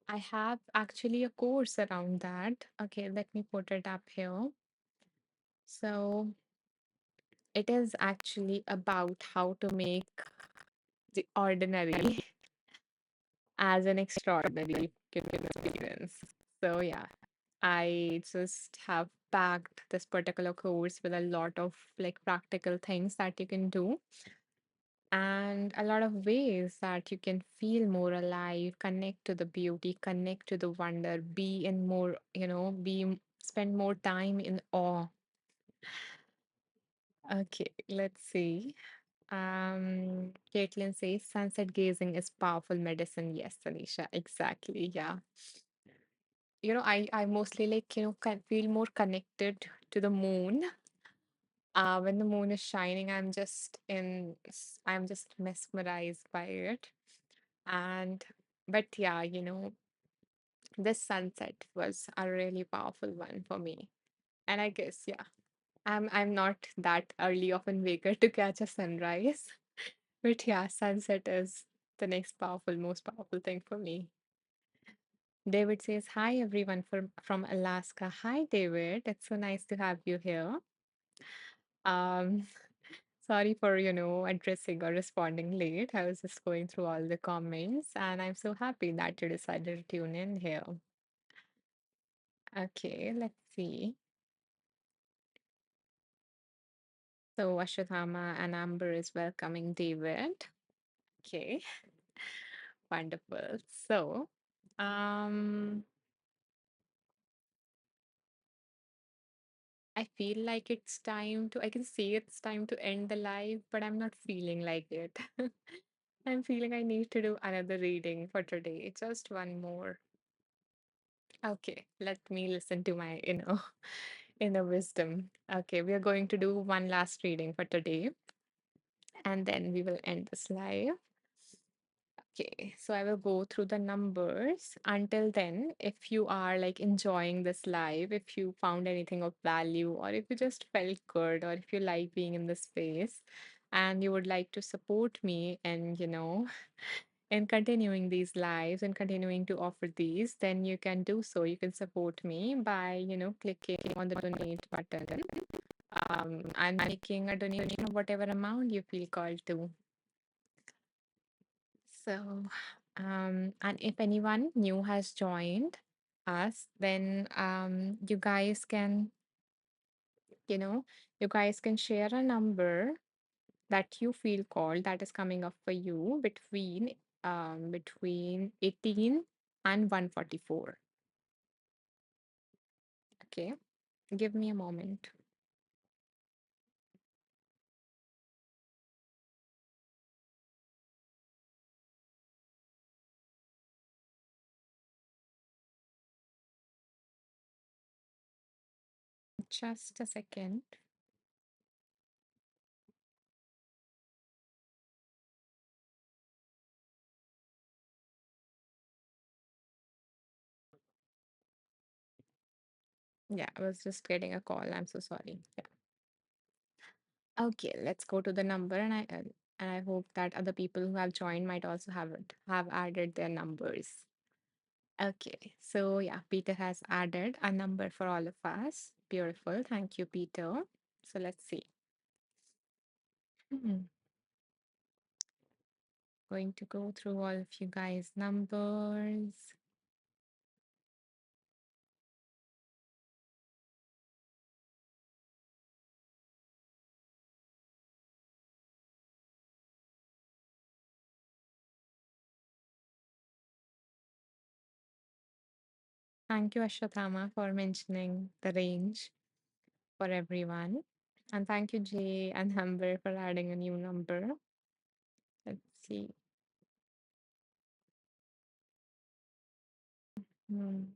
I have actually a course around that. Okay, let me put it up here. So it is actually about how to make the ordinary as an extraordinary experience. So yeah, I just have packed this particular course with a lot of like practical things that you can do and a lot of ways that you can feel more alive, connect to the beauty, connect to the wonder, be in more, spend more time in awe. Okay, let's see. Caitlin says sunset gazing is powerful medicine. Yes, Tanisha, exactly. Yeah. I mostly like, can feel more connected to the moon. When the moon is shining, I'm just mesmerized by it. And, but yeah, this sunset was a really powerful one for me. And I guess, yeah, I'm not that early of an waker to catch a sunrise. But yeah, sunset is the next most powerful thing for me. David says, hi everyone from Alaska. Hi David, it's so nice to have you here. Um, sorry for, addressing or responding late. I was just going through all the comments and I'm so happy that you decided to tune in here. Okay, let's see. So Ashwatthama and Amber is welcoming David. Okay, wonderful. So, um, I feel like I can see it's time to end the live, but I'm not feeling like it. I'm feeling I need to do another reading for today. Just one more. Okay, let me listen to my inner wisdom. Okay, we are going to do one last reading for today, and then we will end this live. Okay, so I will go through the numbers. Until then, if you are like enjoying this live, if you found anything of value, or if you just felt good, or if you like being in this space and you would like to support me and, in continuing these lives and continuing to offer these, then you can do so. You can support me by, clicking on the donate button and making a donation of whatever amount you feel called to. So, and if anyone new has joined us, then you know, you guys can share a number that you feel called that is coming up for you between 18 and 144. Okay, give me a moment. Just a second. Yeah, I was just getting a call. I'm so sorry. Yeah. Okay, let's go to the number, and I hope that other people who have joined might also have added their numbers. Okay, so yeah, Peter has added a number for all of us. Beautiful. Thank you, Peter. So let's see. Hmm, Going to go through all of you guys' numbers. Thank you, Ashwatthama, for mentioning the range for everyone. And thank you, Jay and Amber, for adding a new number. Let's see. Hmm.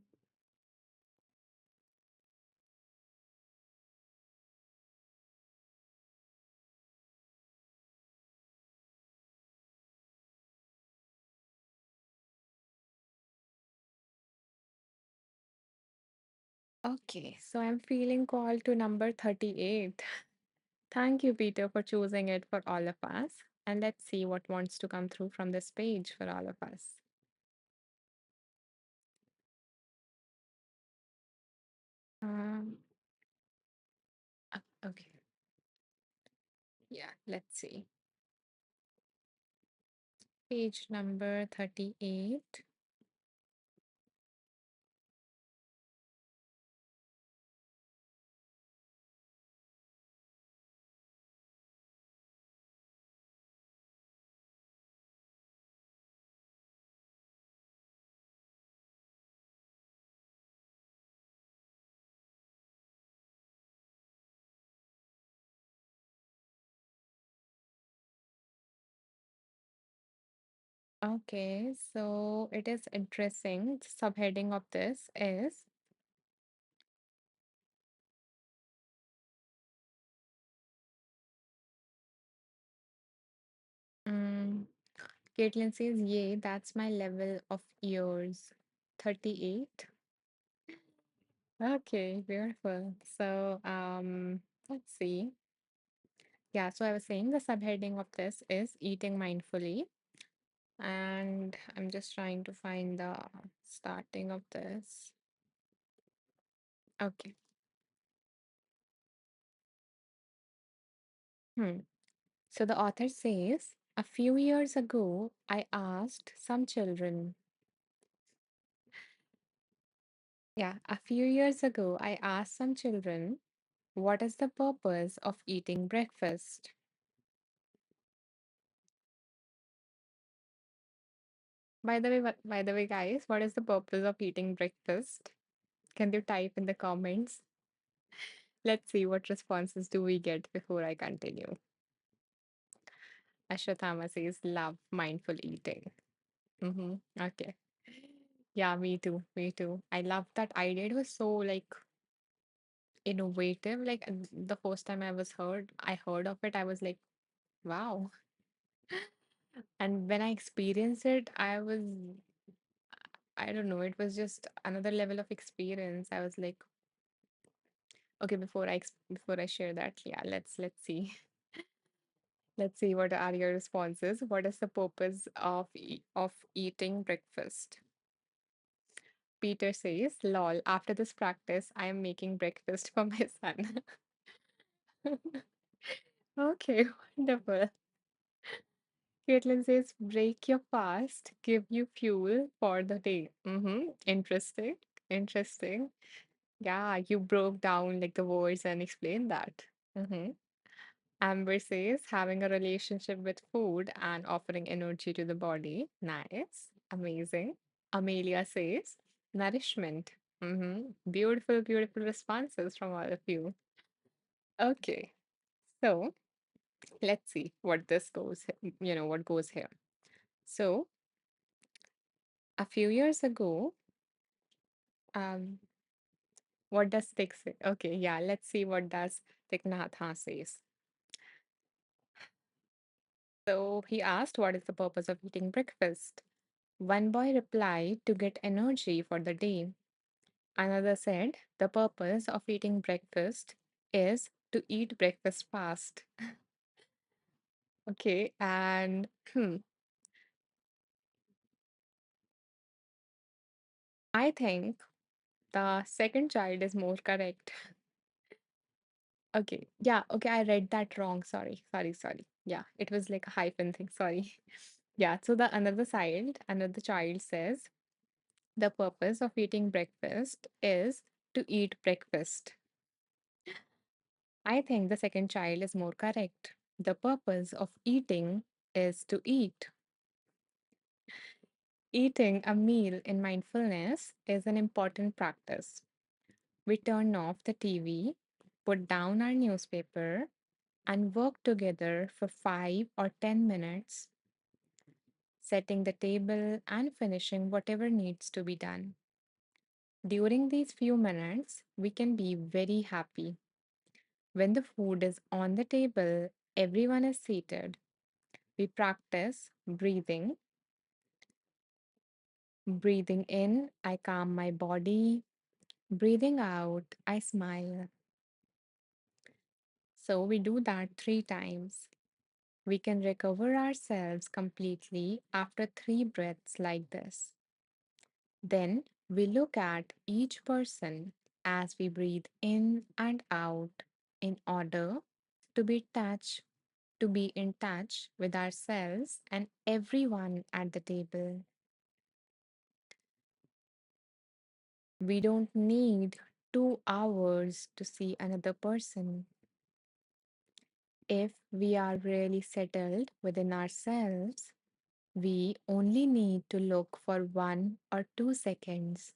Okay, so I'm feeling called to number 38. Thank you, Peter, for choosing it for all of us. And let's see what wants to come through from this page for all of us. Um, okay. Yeah, let's see. Page number 38. Okay, so it is interesting. The subheading of this is um, Caitlin says, Yay, that's my level of years. 38. Okay, beautiful. So, let's see. Yeah, so I was saying the subheading of this is eating mindfully. And I'm just trying to find the starting of this. Okay. Hmm. So the author says, a few years ago, I asked some children. Yeah, a few years ago, I asked some children, what is the purpose of eating breakfast? By the way, guys, what is the purpose of eating breakfast? Can you type in the comments? Let's see what responses do we get before I continue. Ashwatthama says, love mindful eating. Okay. Yeah, me too. Me too. I love that idea. It was so like innovative. Like the first time I heard of it, I was like, wow. And when I experienced it, I don't know, it was just another level of experience. I was like, okay, before I share that, yeah, let's see. Let's see what are your responses. What is the purpose of eating breakfast? Peter says, lol, after this practice, I am making breakfast for my son. Okay, wonderful. Caitlin says, break your fast, give you fuel for the day. Interesting. Interesting. Yeah, you broke down like the words and explained that. Mm-hmm. Amber says, having a relationship with food and offering energy to the body. Nice. Amazing. Amelia says, nourishment. Beautiful, beautiful responses from all of you. Okay, so let's see what this goes, what goes here. So, a few years ago, um, what does Tik say? Okay, yeah, let's see what does Thich Nhat Hanh says. So he asked, what is the purpose of eating breakfast? One boy replied, to get energy for the day. Another said, the purpose of eating breakfast is to eat breakfast fast. Okay, and I think the second child is more correct. Okay, yeah, okay, I read that wrong. Sorry, sorry, sorry. Yeah, it was like a hyphen thing. Sorry. Yeah, so the another child says, the purpose of eating breakfast is to eat breakfast. I think the second child is more correct. The purpose of eating is to eat. Eating a meal in mindfulness is an important practice. We turn off the TV, put down our newspaper, and work together for 5 or 10 minutes, setting the table and finishing whatever needs to be done. During these few minutes, we can be very happy. When the food is on the table, everyone is seated. We practice breathing. Breathing in, I calm my body. Breathing out, I smile. So we do that 3 times. We can recover ourselves completely after 3 breaths like this. Then we look at each person as we breathe in and out in order to be in touch with ourselves and everyone at the table. We don't need 2 hours to see another person. If we are really settled within ourselves, we only need to look for 1 or 2 seconds,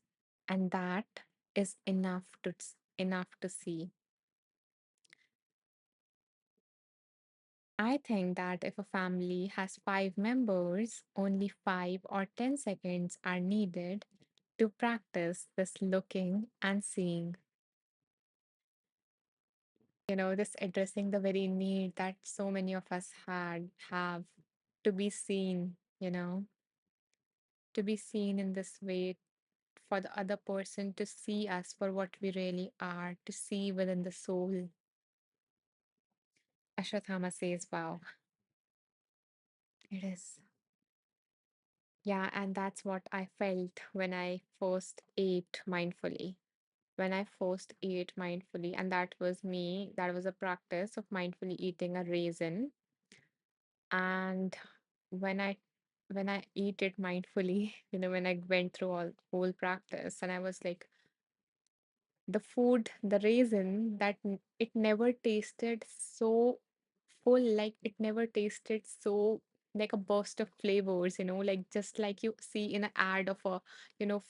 and that is enough to see. I think that if a family has 5 members, only 5 or 10 seconds are needed to practice this looking and seeing. This addressing the very need that so many of us have to be seen, to be seen in this way, for the other person to see us for what we really are, to see within the soul. Ashwatthama says, wow, it is. Yeah, and that's what I felt when I first ate mindfully. When I first ate mindfully, and that was me, that was a practice of mindfully eating a raisin. And when I when I eat it mindfully, when I went through all whole practice, and I was like, the food, the raisin, it never tasted so full, like it never tasted so like a burst of flavors, like just like you see in an ad of a,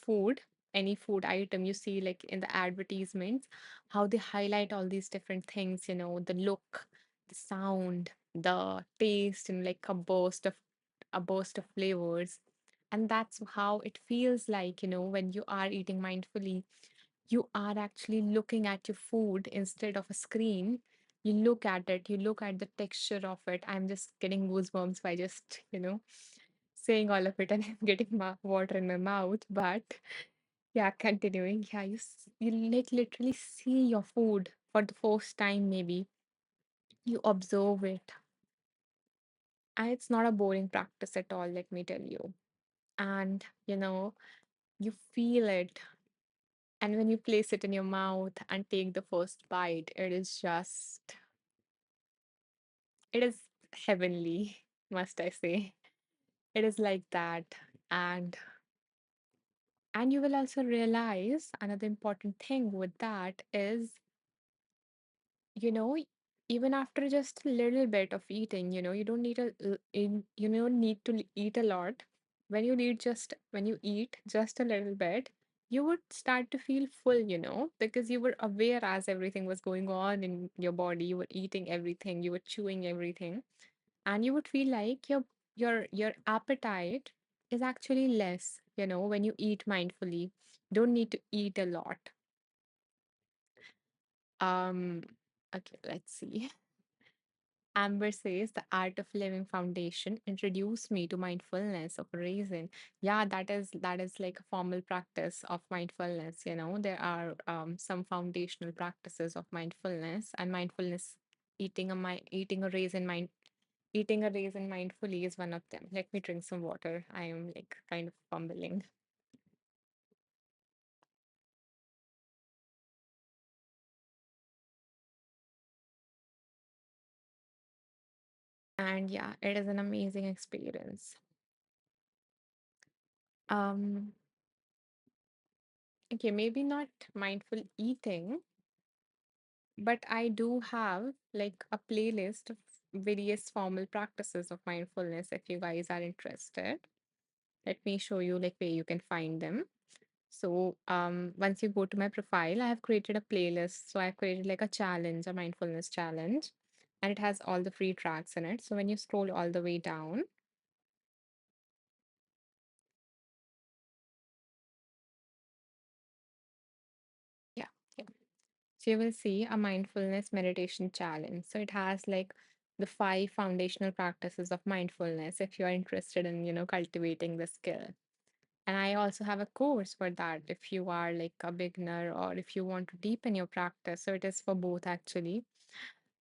food, any food item you see like in the advertisements, how they highlight all these different things, the look, the sound, the taste, and like a burst of flavors. And that's how it feels like, when you are eating mindfully, you are actually looking at your food instead of a screen. You look at it, you look at the texture of it. I'm just getting goosebumps by just, saying all of it, and I'm getting water in my mouth. But yeah, continuing. Yeah, you like literally see your food for the first time, maybe. You observe it. And it's not a boring practice at all, let me tell you. And, you feel it. And when you place it in your mouth and take the first bite, it is heavenly, must I say. It is like that. And and you will also realize another important thing with that is, you know, even after just a little bit of eating, you don't need you don't need to eat a lot. When you eat just a little bit, you would start to feel full, because you were aware as everything was going on in your body. You were eating everything, you were chewing everything, and you would feel like your appetite is actually less, when you eat mindfully. Don't need to eat a lot. um okay, let's see. Amber says the Art of Living Foundation introduced me to mindfulness of a reason. Yeah, that is like a formal practice of mindfulness. There are some foundational practices of mindfulness, and mindfulness, eating a raisin mindfully is one of them. Let me drink some water. I am like kind of fumbling. And yeah, it is an amazing experience. Um, okay, maybe not mindful eating, but I do have like a playlist of various formal practices of mindfulness if you guys are interested. Let me show you like where you can find them. So once you go to my profile, I have created a playlist. So I've created like a challenge, a mindfulness challenge, and it has all the free tracks in it. So when you scroll all the way down, yeah, yeah. So you will see a mindfulness meditation challenge. So it has like the 5 foundational practices of mindfulness if you're interested in, cultivating the skill. And I also have a course for that if you are like a beginner or if you want to deepen your practice. So it is for both actually.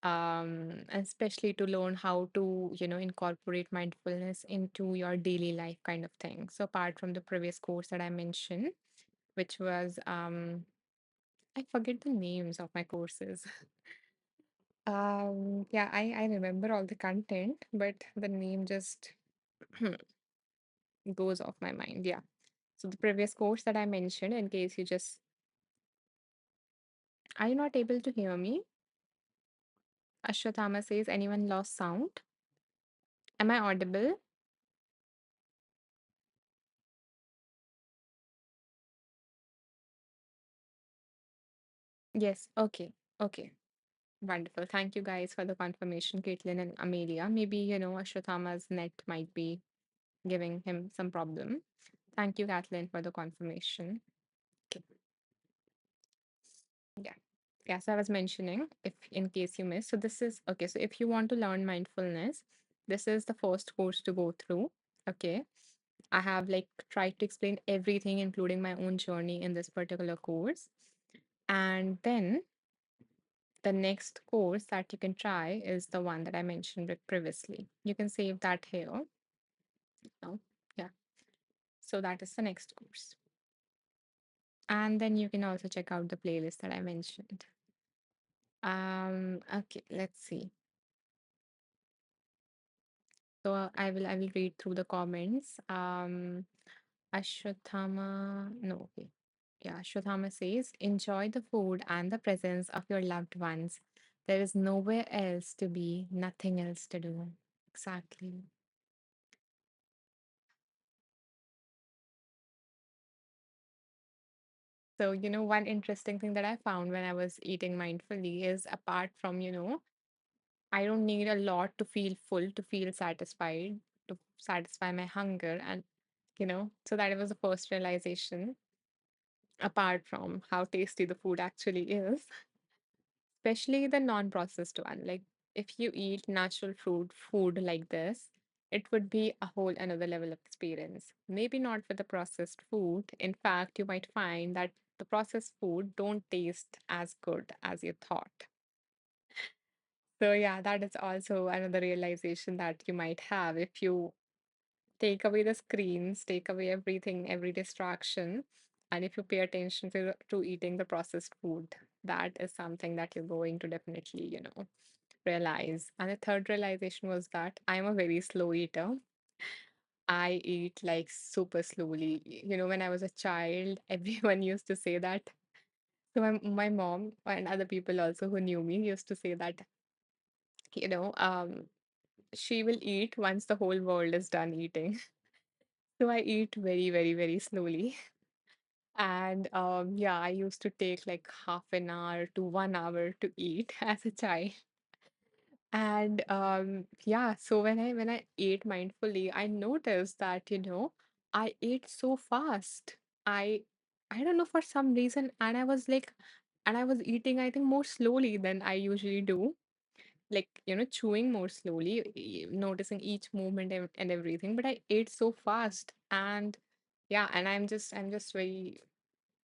especially to learn how to, incorporate mindfulness into your daily life kind of thing. So apart from the previous course that I mentioned, which was I forget the names of my courses. Yeah, I remember all the content, but the name just goes off my mind. Yeah. So the previous course that I mentioned, in case you just are you not able to hear me? Ashwatthama says, anyone lost sound? Am I audible? Yes. Okay. Okay. Wonderful. Thank you guys for the confirmation, Caitlin and Amelia. Maybe, Ashwatthama's net might be giving him some problem. Thank you, Kathleen, for the confirmation. Okay. Yeah. Yeah. So I was mentioning, if in case you missed, so this is okay. So if you want to learn mindfulness, this is the first course to go through. Okay. I have like tried to explain everything, including my own journey in this particular course. And then the next course that you can try is the one that I mentioned previously. You can save that here. Now, yeah. So that is the next course. And then you can also check out the playlist that I mentioned. Okay, let's see. So I will read through the comments. Ashwatthama, no, okay. Yeah, Ashwatthama says, enjoy the food and the presence of your loved ones. There is nowhere else to be, nothing else to do. Exactly. So, one interesting thing that I found when I was eating mindfully is apart from, I don't need a lot to feel full, to feel satisfied, to satisfy my hunger. And, so that was the first realization, apart from how tasty the food actually is, especially the non-processed one. Like if you eat natural food like this, it would be a whole another level of experience. Maybe not with the processed food. In fact, you might find that the processed food don't taste as good as you thought. So yeah, that is also another realization that you might have if you take away the screens, take away everything, every distraction, and if you pay attention to eating the processed food, that is something that you're going to definitely, realize. And the third realization was that I'm a very slow eater. I eat like super slowly. When I was a child, everyone used to say that. So my mom and other people also who knew me used to say that, you know, um, she will eat once the whole world is done eating. So I eat very, very, very slowly. And yeah, I used to take like half an hour to 1 hour to eat as a child. And yeah, so when I ate mindfully, I noticed that, I ate so fast. I I don't know for some reason, and I was eating, I think, more slowly than I usually do. Like, chewing more slowly, noticing each movement and everything. But I ate so fast. And yeah, and I'm just very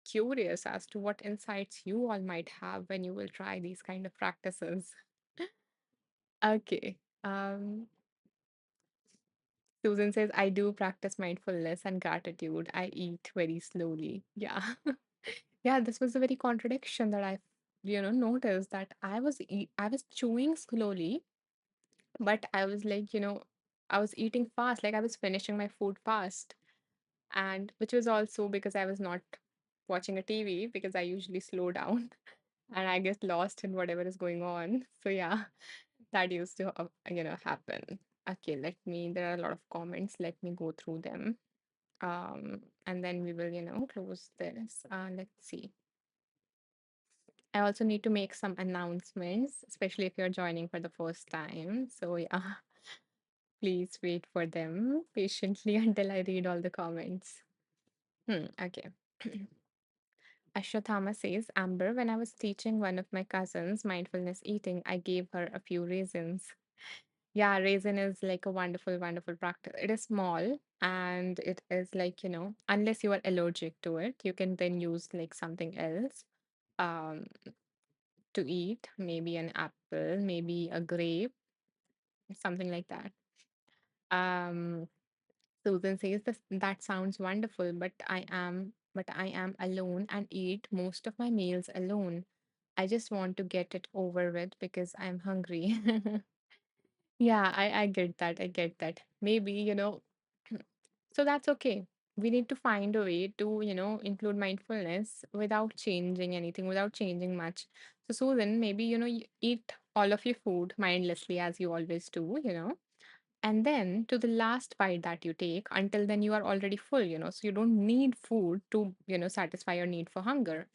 curious as to what insights you all might have when you will try these kind of practices. Okay. Susan says, I do practice mindfulness and gratitude. I eat very slowly. Yeah. Yeah, this was a very contradiction that I, noticed that I was chewing slowly, but I was like, I was eating fast, like I was finishing my food fast. And which was also because I was not watching a TV because I usually slow down and I get lost in whatever is going on. So yeah, that used to happen. Okay, there are a lot of comments. Let me go through them. And then we will, close this. Let's see. I also need to make some announcements, especially if you're joining for the first time. So yeah, please wait for them patiently until I read all the comments. Okay. Ashwatthama says, Amber, when I was teaching one of my cousins mindfulness eating, I gave her a few raisins. Yeah, raisin is like a wonderful, wonderful practice. It is small and it is like, unless you are allergic to it, you can then use like something else um, to eat, maybe an apple, maybe a grape, something like that. Um, Susan says this, that sounds wonderful, but I am alone and eat most of my meals alone. I just want to get it over with because I'm hungry. Yeah, I get that. I get that. Maybe, so that's okay. We need to find a way to, include mindfulness without changing anything, without changing much. So, Susan, maybe, you eat all of your food mindlessly as you always do, and then to the last bite that you take, until then you are already full, so you don't need food to, satisfy your need for hunger.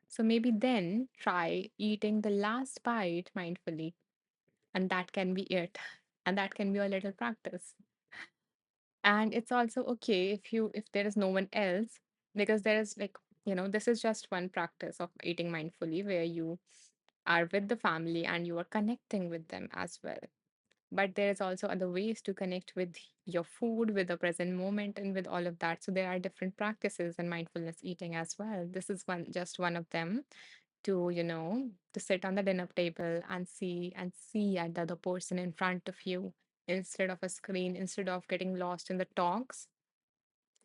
So maybe then try eating the last bite mindfully, and that can be it. And that can be a little practice. And it's also okay if there is no one else, because there is like, this is just one practice of eating mindfully where you are with the family and you are connecting with them as well. But there is also other ways to connect with your food, with the present moment, and with all of that. So there are different practices in mindfulness eating as well. This is one of them, to to sit on the dinner table and see at the other person in front of you, instead of a screen, instead of getting lost in the talks.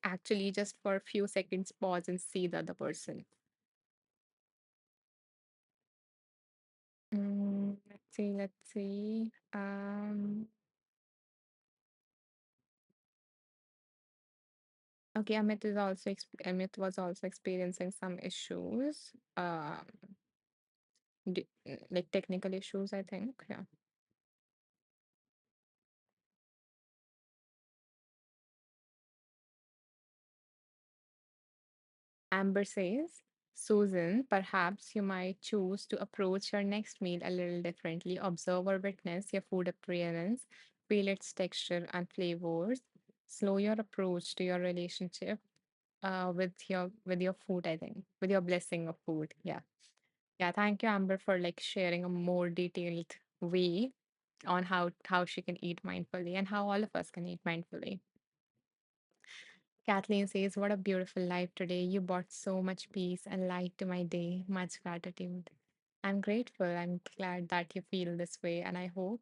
Actually, just for a few seconds, pause and see the other person. Let's see. Okay, Amit was also experiencing some issues, like technical issues, I think. Yeah. Amber says, Susan, perhaps you might choose to approach your next meal a little differently. Observe or witness your food appearance, feel its texture and flavors. Slow your approach to your relationship with your food, I think, with your blessing of food. Yeah. Yeah, thank you, Amber, for like sharing a more detailed way on how she can eat mindfully and how all of us can eat mindfully. Kathleen says, "What a beautiful life today. You brought so much peace and light to my day. Much gratitude." I'm grateful. I'm glad that you feel this way, and I hope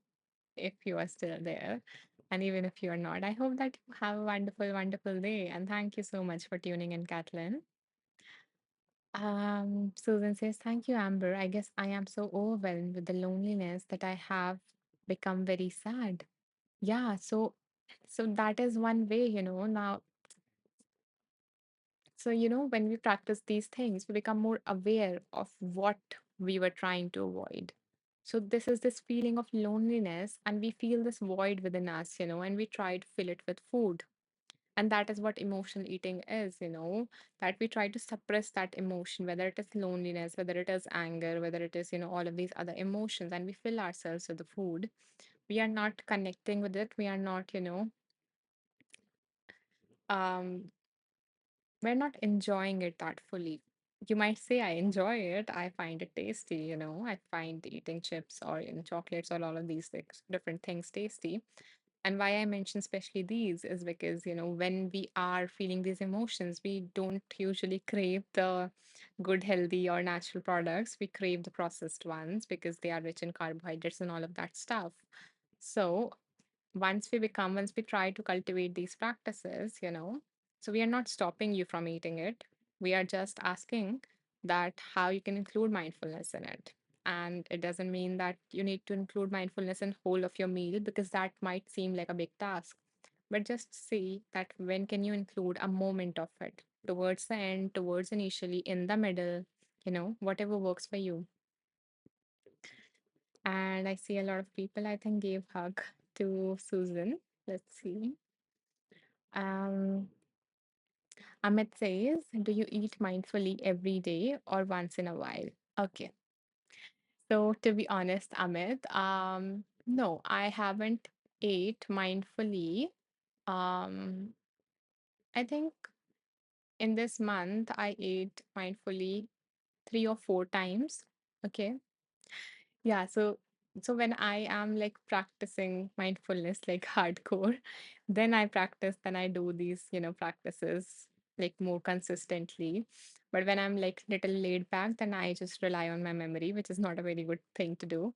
if you are still there, and even if you are not, I hope that you have a wonderful, wonderful day. And thank you so much for tuning in, Kathleen. Susan says, "Thank you, Amber. I guess I am so overwhelmed with the loneliness that I have become very sad." Yeah, so that is one way, now. So, when we practice these things, we become more aware of what we were trying to avoid. So this is this feeling of loneliness, and we feel this void within us, and we try to fill it with food. And that is what emotional eating is, that we try to suppress that emotion, whether it is loneliness, whether it is anger, whether it is, all of these other emotions, and we fill ourselves with the food. We are not connecting with it. We are not, um, we're not enjoying it that fully. You might say, I enjoy it. I find it tasty, I find eating chips or chocolates or all of these things, different things tasty. And why I mention especially these is because, when we are feeling these emotions, we don't usually crave the good, healthy, or natural products. We crave the processed ones because they are rich in carbohydrates and all of that stuff. So, once we try to cultivate these practices, so we are not stopping you from eating it. We are just asking that how you can include mindfulness in it. And it doesn't mean that you need to include mindfulness in whole of your meal, because that might seem like a big task. But just see that when can you include a moment of it, towards the end, towards initially, in the middle, whatever works for you. And I see a lot of people, I think, gave hug to Susan. Let's see. Um, Amit says, "Do you eat mindfully every day or once in a while?" Okay. So to be honest, Amit, no, I haven't ate mindfully. Um, I think in this month I ate mindfully 3 or 4 times. Okay. Yeah, so when I am like practicing mindfulness like hardcore, then I do these, practices like more consistently. But when I'm like little laid back, then I just rely on my memory, which is not a very good thing to do.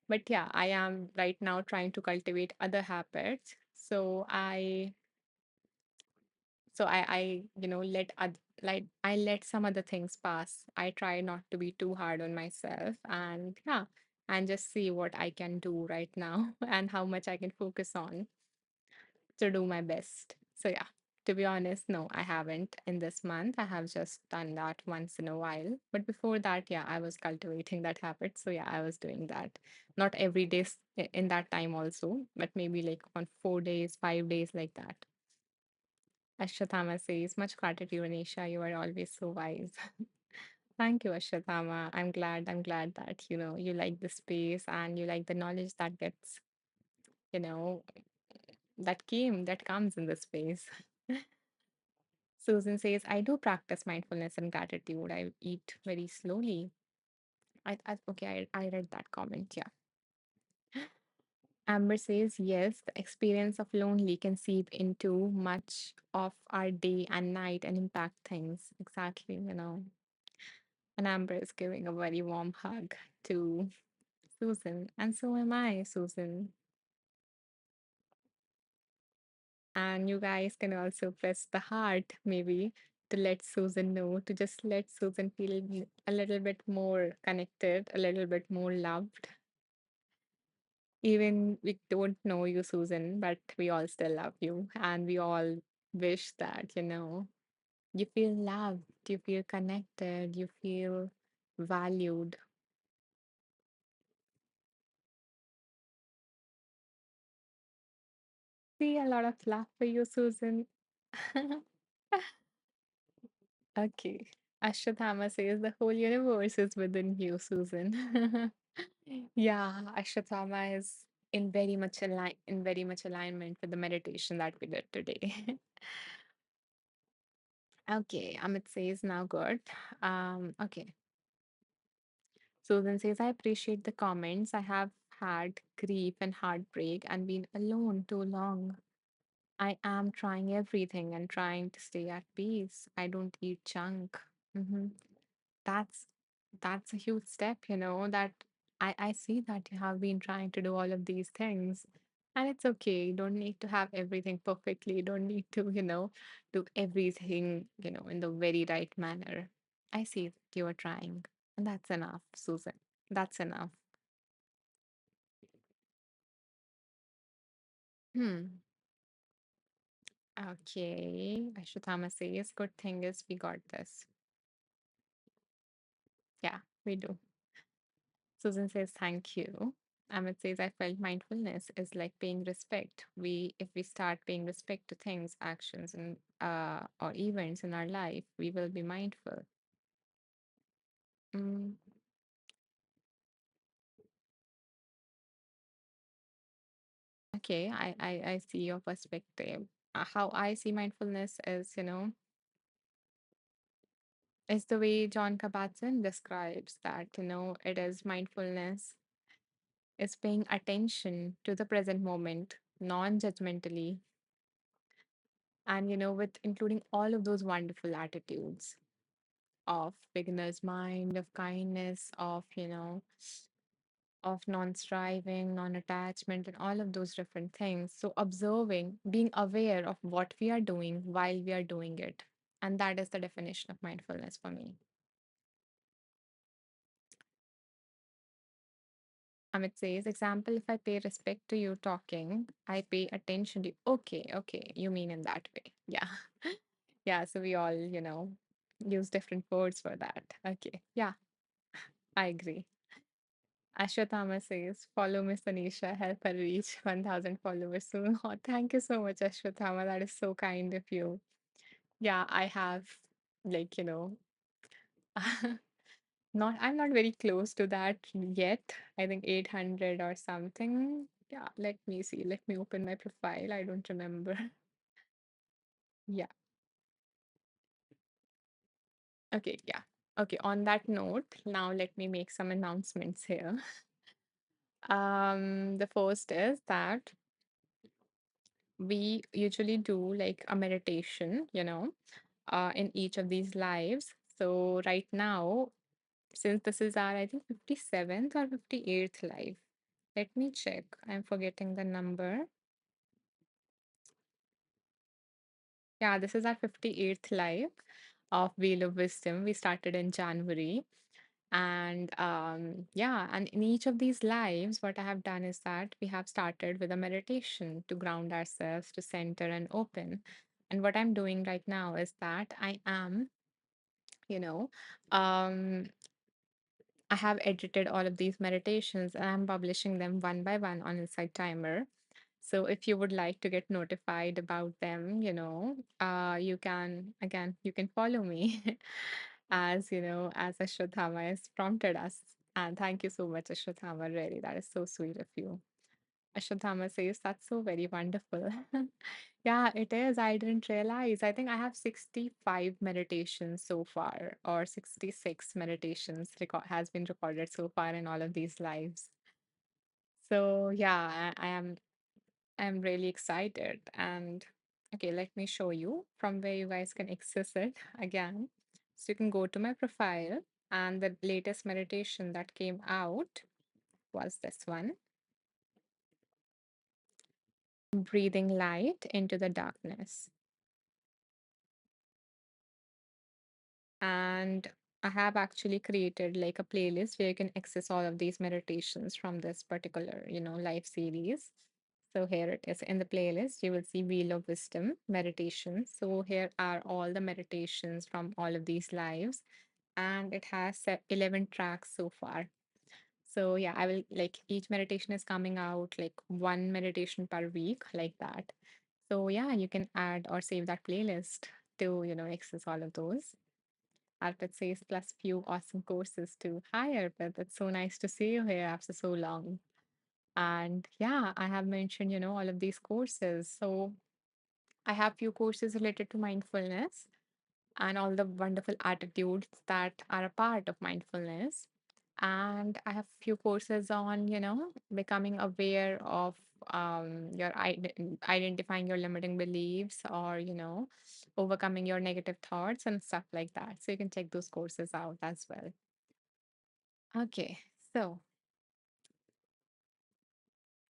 But yeah, I am right now trying to cultivate other habits. So I like I let some other things pass. I try not to be too hard on myself, and yeah, and just see what I can do right now and how much I can focus on to do my best. So yeah, to be honest, no, I haven't in this month. I have just done that once in a while. But before that, yeah, I was cultivating that habit. So yeah, I was doing that. Not every day in that time also, but maybe like on 4 days, 5 days like that. Ashwatthama says, much gratitude, Anisha. You are always so wise. Thank you, Ashwatthama. I'm glad that, you like the space and you like the knowledge that gets, you know, that comes in the space. Susan says, I do practice mindfulness and gratitude. I eat very slowly. Okay, I read that comment. Yeah. Amber says, yes, the experience of lonely can seep into much of our day and night and impact things. Exactly. And Amber is giving a very warm hug to Susan. And so am I, Susan. And you guys can also press the heart, maybe, to let Susan know, to just let Susan feel a little bit more connected, a little bit more loved. Even we don't know you, Susan, but we all still love you. And we all wish that, you feel loved, you feel connected, you feel valued. See a lot of love for you, Susan. Okay. Ashwatthama says the whole universe is within you, Susan. Yeah, Ashwatthama is in very much alignment with the meditation that we did today. Okay, Amit says now good. Okay. Susan says I appreciate the comments. I have had grief and heartbreak and been alone too long. I am trying everything and trying to stay at peace. I don't eat junk. Mhm. That's that's a huge step, that I see that you have been trying to do all of these things. And it's okay. You don't need to have everything perfectly. You don't need to, do everything, in the very right manner. I see that you are trying. And that's enough, Susan. That's enough. Hmm. Okay. Ashutama says, good thing is we got this. Yeah, we do. Susan says, thank you. Amit says, I felt mindfulness is like paying respect. If we start paying respect to things, actions, and or events in our life, we will be mindful. Mm, okay, I see your perspective. How I see mindfulness is the way John Kabat-Zinn describes that, it is mindfulness is paying attention to the present moment, non-judgmentally, and with including all of those wonderful attitudes of beginner's mind, of kindness, of non-striving, non-attachment, and all of those different things. So observing, being aware of what we are doing while we are doing it. And that is the definition of mindfulness for me. Amit says, example, if I pay respect to you talking, I pay attention to you. Okay, you mean in that way. Yeah. Yeah, so we all, use different words for that. Okay, yeah, I agree. Ashwatthama says, follow Miss Anisha, help her reach 1,000 followers soon. Oh, thank you so much, Ashwatthama. That is so kind of you. Yeah, I have, like, I'm not very close to that yet. I think 800 or something. Yeah, let me see. Let me open my profile. I don't remember. Yeah. Okay, yeah. Okay, on that note, now let me make some announcements here. The first is that we usually do like a meditation, in each of these lives. So right now, since this is our, I think, 57th or 58th live. Let me check. I'm forgetting the number. Yeah, this is our 58th live of Wheel of Wisdom. We started in January. And yeah, and in each of these lives, what I have done is that we have started with a meditation to ground ourselves, to center and open. And what I'm doing right now is that I am, you know, um, I have edited all of these meditations and I'm publishing them one by one on Insight Timer. So if you would like to get notified about them, you can, again, you can follow me as, as Ashwatthama has prompted us. And thank you so much, Ashwatthama. Really, that is so sweet of you. Ashwatthama says, that's so very wonderful. Yeah, it is. I didn't realize. I think I have 65 meditations so far, or 66 meditations has been recorded so far in all of these lives. So yeah, I'm really excited. And okay, let me show you from where you guys can access it again. So you can go to my profile, and the latest meditation that came out was this one, breathing light into the darkness. And I have actually created like a playlist where you can access all of these meditations from this particular, live series. So here it is in the playlist. You will see Wheel of Wisdom meditations. So here are all the meditations from all of these lives, and it has 11 tracks so far. So yeah, I will like each meditation is coming out like one meditation per week, like that. So yeah, you can add or save that playlist to, access all of those. Arpit says, plus few awesome courses too. Hi, Arpit. It's so nice to see you here after so long. And yeah, I have mentioned, all of these courses. So I have few courses related to mindfulness and all the wonderful attitudes that are a part of mindfulness. And I have few courses on, becoming aware of your identifying your limiting beliefs, or, overcoming your negative thoughts and stuff like that. So you can check those courses out as well. Okay, so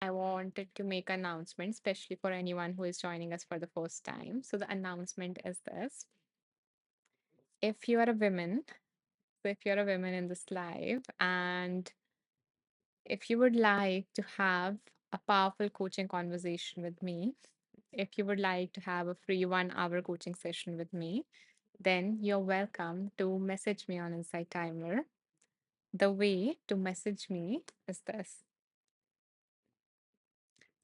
I wanted to make an announcement, especially for anyone who is joining us for the first time. So the announcement is this: if you are a woman, so if you're a woman in this live, and if you would like to have a powerful coaching conversation with me, if you would like to have a free 1 hour coaching session with me, then you're welcome to message me on Insight Timer. The way to message me is this.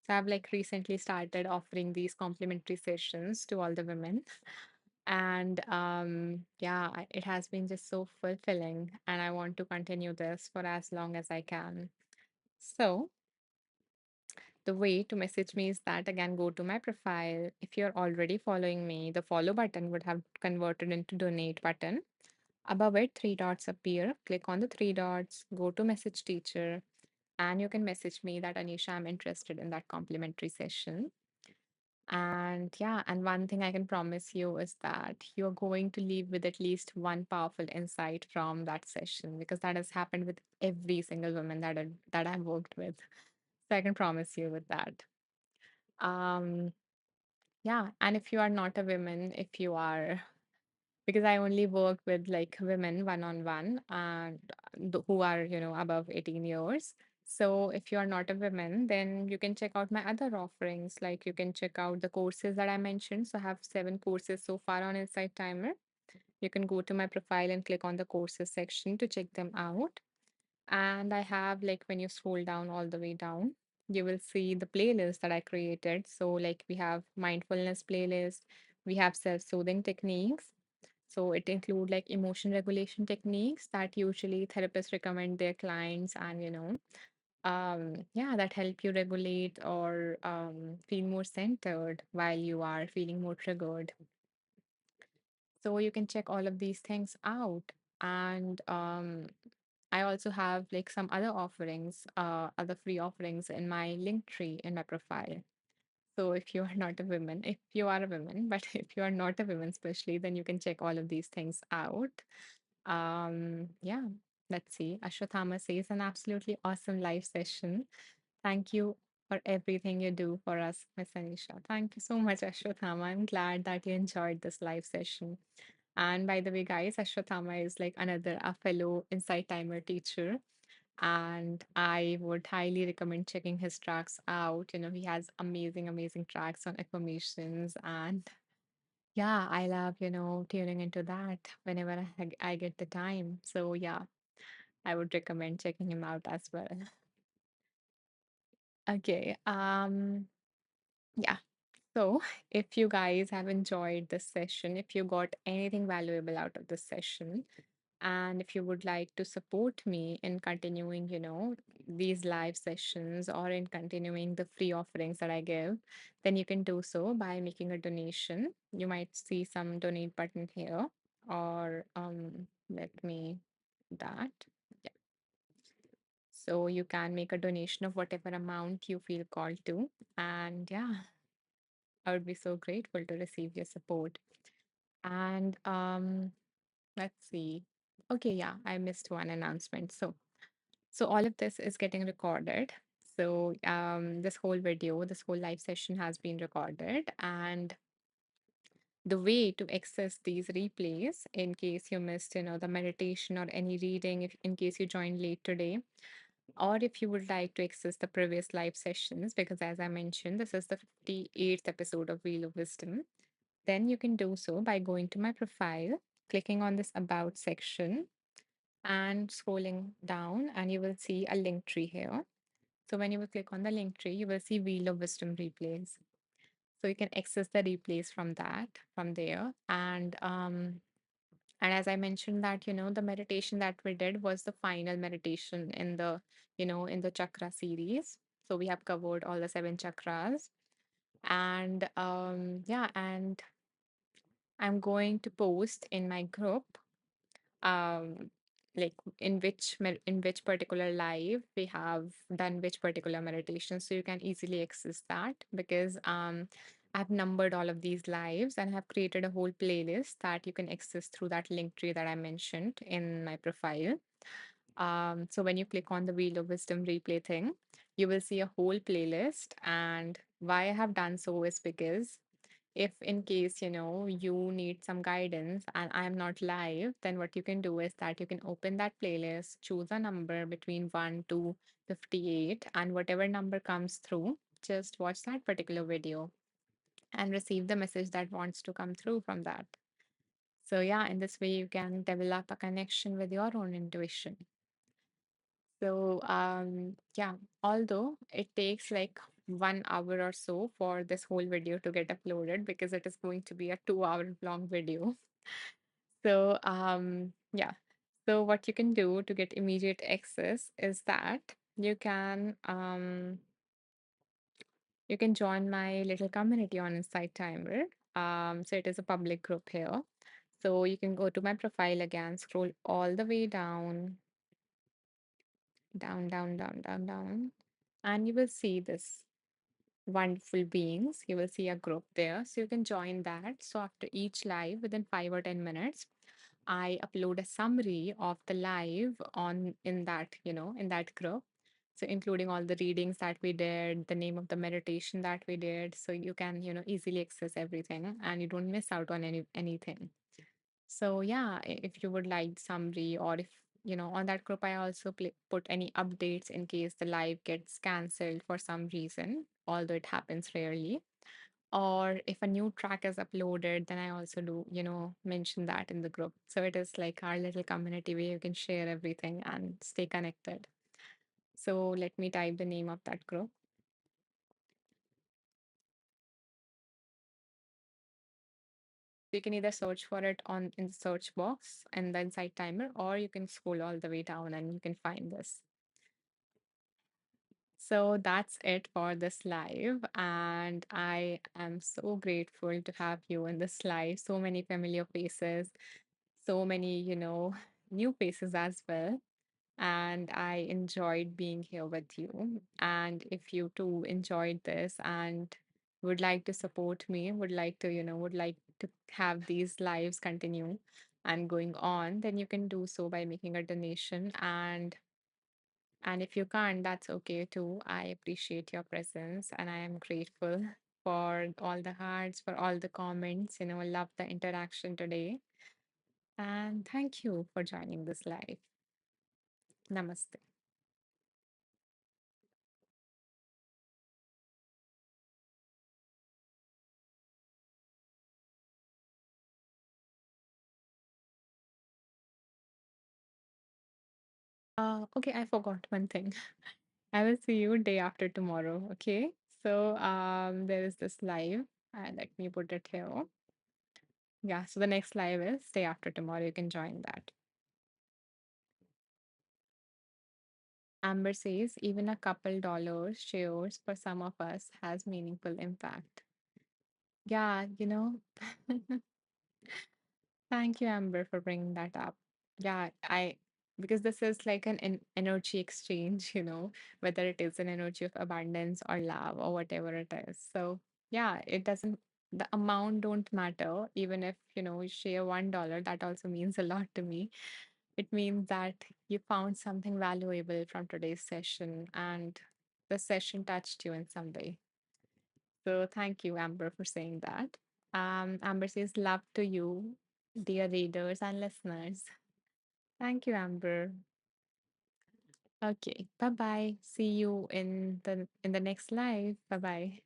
So I've like recently started offering these complimentary sessions to all the women. And yeah, it has been just so fulfilling. And I want to continue this for as long as I can. So the way to message me is that, again, go to my profile. If you're already following me, the follow button would have converted into donate button. Above it, three dots appear. Click on the three dots, go to message teacher, and you can message me that, Anisha, I'm interested in that complimentary session. And yeah, and one thing I can promise you is that you're going to leave with at least one powerful insight from that session, because that has happened with every single woman that I've worked with. So I can promise you with that. Um, yeah, and if you are not a woman, if you are, because I only work with like women one on one and who are, above 18 years. So if you are not a woman, then you can check out my other offerings. Like you can check out the courses that I mentioned. So I have 7 courses so far on Insight Timer. You can go to my profile and click on the courses section to check them out. And I have, like, when you scroll down all the way down, you will see the playlist that I created. So like we have mindfulness playlist, we have self-soothing techniques. So it include like emotion regulation techniques that usually therapists recommend their clients, and yeah, that help you regulate or feel more centered while you are feeling more triggered. So you can check all of these things out. And I also have like some other offerings, other free offerings in my link tree in my profile. So if you are not a woman, if you are a woman, but if you are not a woman, especially, then you can check all of these things out. Yeah, let's see. Ashwathama says an absolutely awesome live session. Thank you for everything you do for us, Miss Anisha. Thank you so much, Ashwathama. I'm glad that you enjoyed this live session. And by the way, guys, Ashwathama is like another a fellow Insight Timer teacher. And I would highly recommend checking his tracks out. You know, he has amazing, amazing tracks on affirmations. And yeah, I love, tuning into that whenever I get the time. So yeah, I would recommend checking him out as well. Okay. Yeah. So, if you guys have enjoyed this session, if you got anything valuable out of this session, and if you would like to support me in continuing, these live sessions or in continuing the free offerings that I give, then you can do so by making a donation. You might see some donate button here, or let me that. Yeah. So you can make a donation of whatever amount you feel called to. And yeah, I would be so grateful to receive your support. And let's see. Okay, yeah, I missed one announcement. So all of this is getting recorded. So this whole video, this whole live session has been recorded, and the way to access these replays in case you missed, the meditation or any reading, if in case you joined late today, or if you would like to access the previous live sessions, because as I mentioned, this is the 58th episode of Wheel of Wisdom, then you can do so by going to my profile, clicking on this About section, and scrolling down, and you will see a link tree here. So when you will click on the link tree, you will see Wheel of Wisdom replays. So you can access the replays from there. And as I mentioned that, the meditation that we did was the final meditation in the chakra series. So we have covered all the seven chakras. And yeah, and I'm going to post in my group um like in which particular live we have done which particular meditation, so you can easily access that, because I've numbered all of these lives and have created a whole playlist that you can access through that link tree that I mentioned in my profile. So when you click on the Wheel of Wisdom replay thing, you will see a whole playlist. And why I have done so is because if in case you need some guidance and I am not live, then what you can do is that you can open that playlist, choose a number between 1 to 58, and whatever number comes through, just watch that particular video and receive the message that wants to come through from that. So yeah, in this way you can develop a connection with your own intuition. So yeah, although it takes like 1 hour or so for this whole video to get uploaded, because it is going to be a 2 hour long video. So yeah. So what you can do to get immediate access is that you can um you can join my little community on Insight Timer. So it is a public group here. So you can go to my profile again, scroll all the way down, down, down, down, down, down, and you will see this wonderful beings. You will see a group there. So you can join that. So after each live, within 5 or 10 minutes, I upload a summary of the live on in that group. So including all the readings that we did, the name of the meditation that we did. So you can, easily access everything and you don't miss out on anything. So yeah, if you would like summary, or if on that group, I also put any updates in case the live gets cancelled for some reason, although it happens rarely. Or if a new track is uploaded, then I also do, mention that in the group. So it is like our little community where you can share everything and stay connected. So let me type the name of that group. So you can either search for it on in the search box and the Insight Timer, or you can scroll all the way down and you can find this. So that's it for this live. And I am so grateful to have you in this live. So many familiar faces, so many, new faces as well. And I enjoyed being here with you. And if you too enjoyed this and would like to support me, would like to, would like to have these lives continue and going on, then you can do so by making a donation. And if you can't, that's okay too. I appreciate your presence and I am grateful for all the hearts, for all the comments. Love the interaction today. And thank you for joining this live. Namaste. Okay, I forgot one thing. I will see you day after tomorrow. Okay. So there is this live. Let me put it here. Yeah. So the next live is day after tomorrow. You can join that. Amber says even a couple dollars shares for some of us has meaningful impact. Yeah, thank you, Amber, for bringing that up. Yeah, because this is like an energy exchange, whether it is an energy of abundance or love or whatever it is. So, yeah, the amount don't matter. Even if, you share $1, that also means a lot to me. It means that you found something valuable from today's session and the session touched you in some way. So thank you, Amber, for saying that. Amber says, love to you, dear readers and listeners. Thank you, Amber. Okay, bye bye. See you in the next live. Bye bye.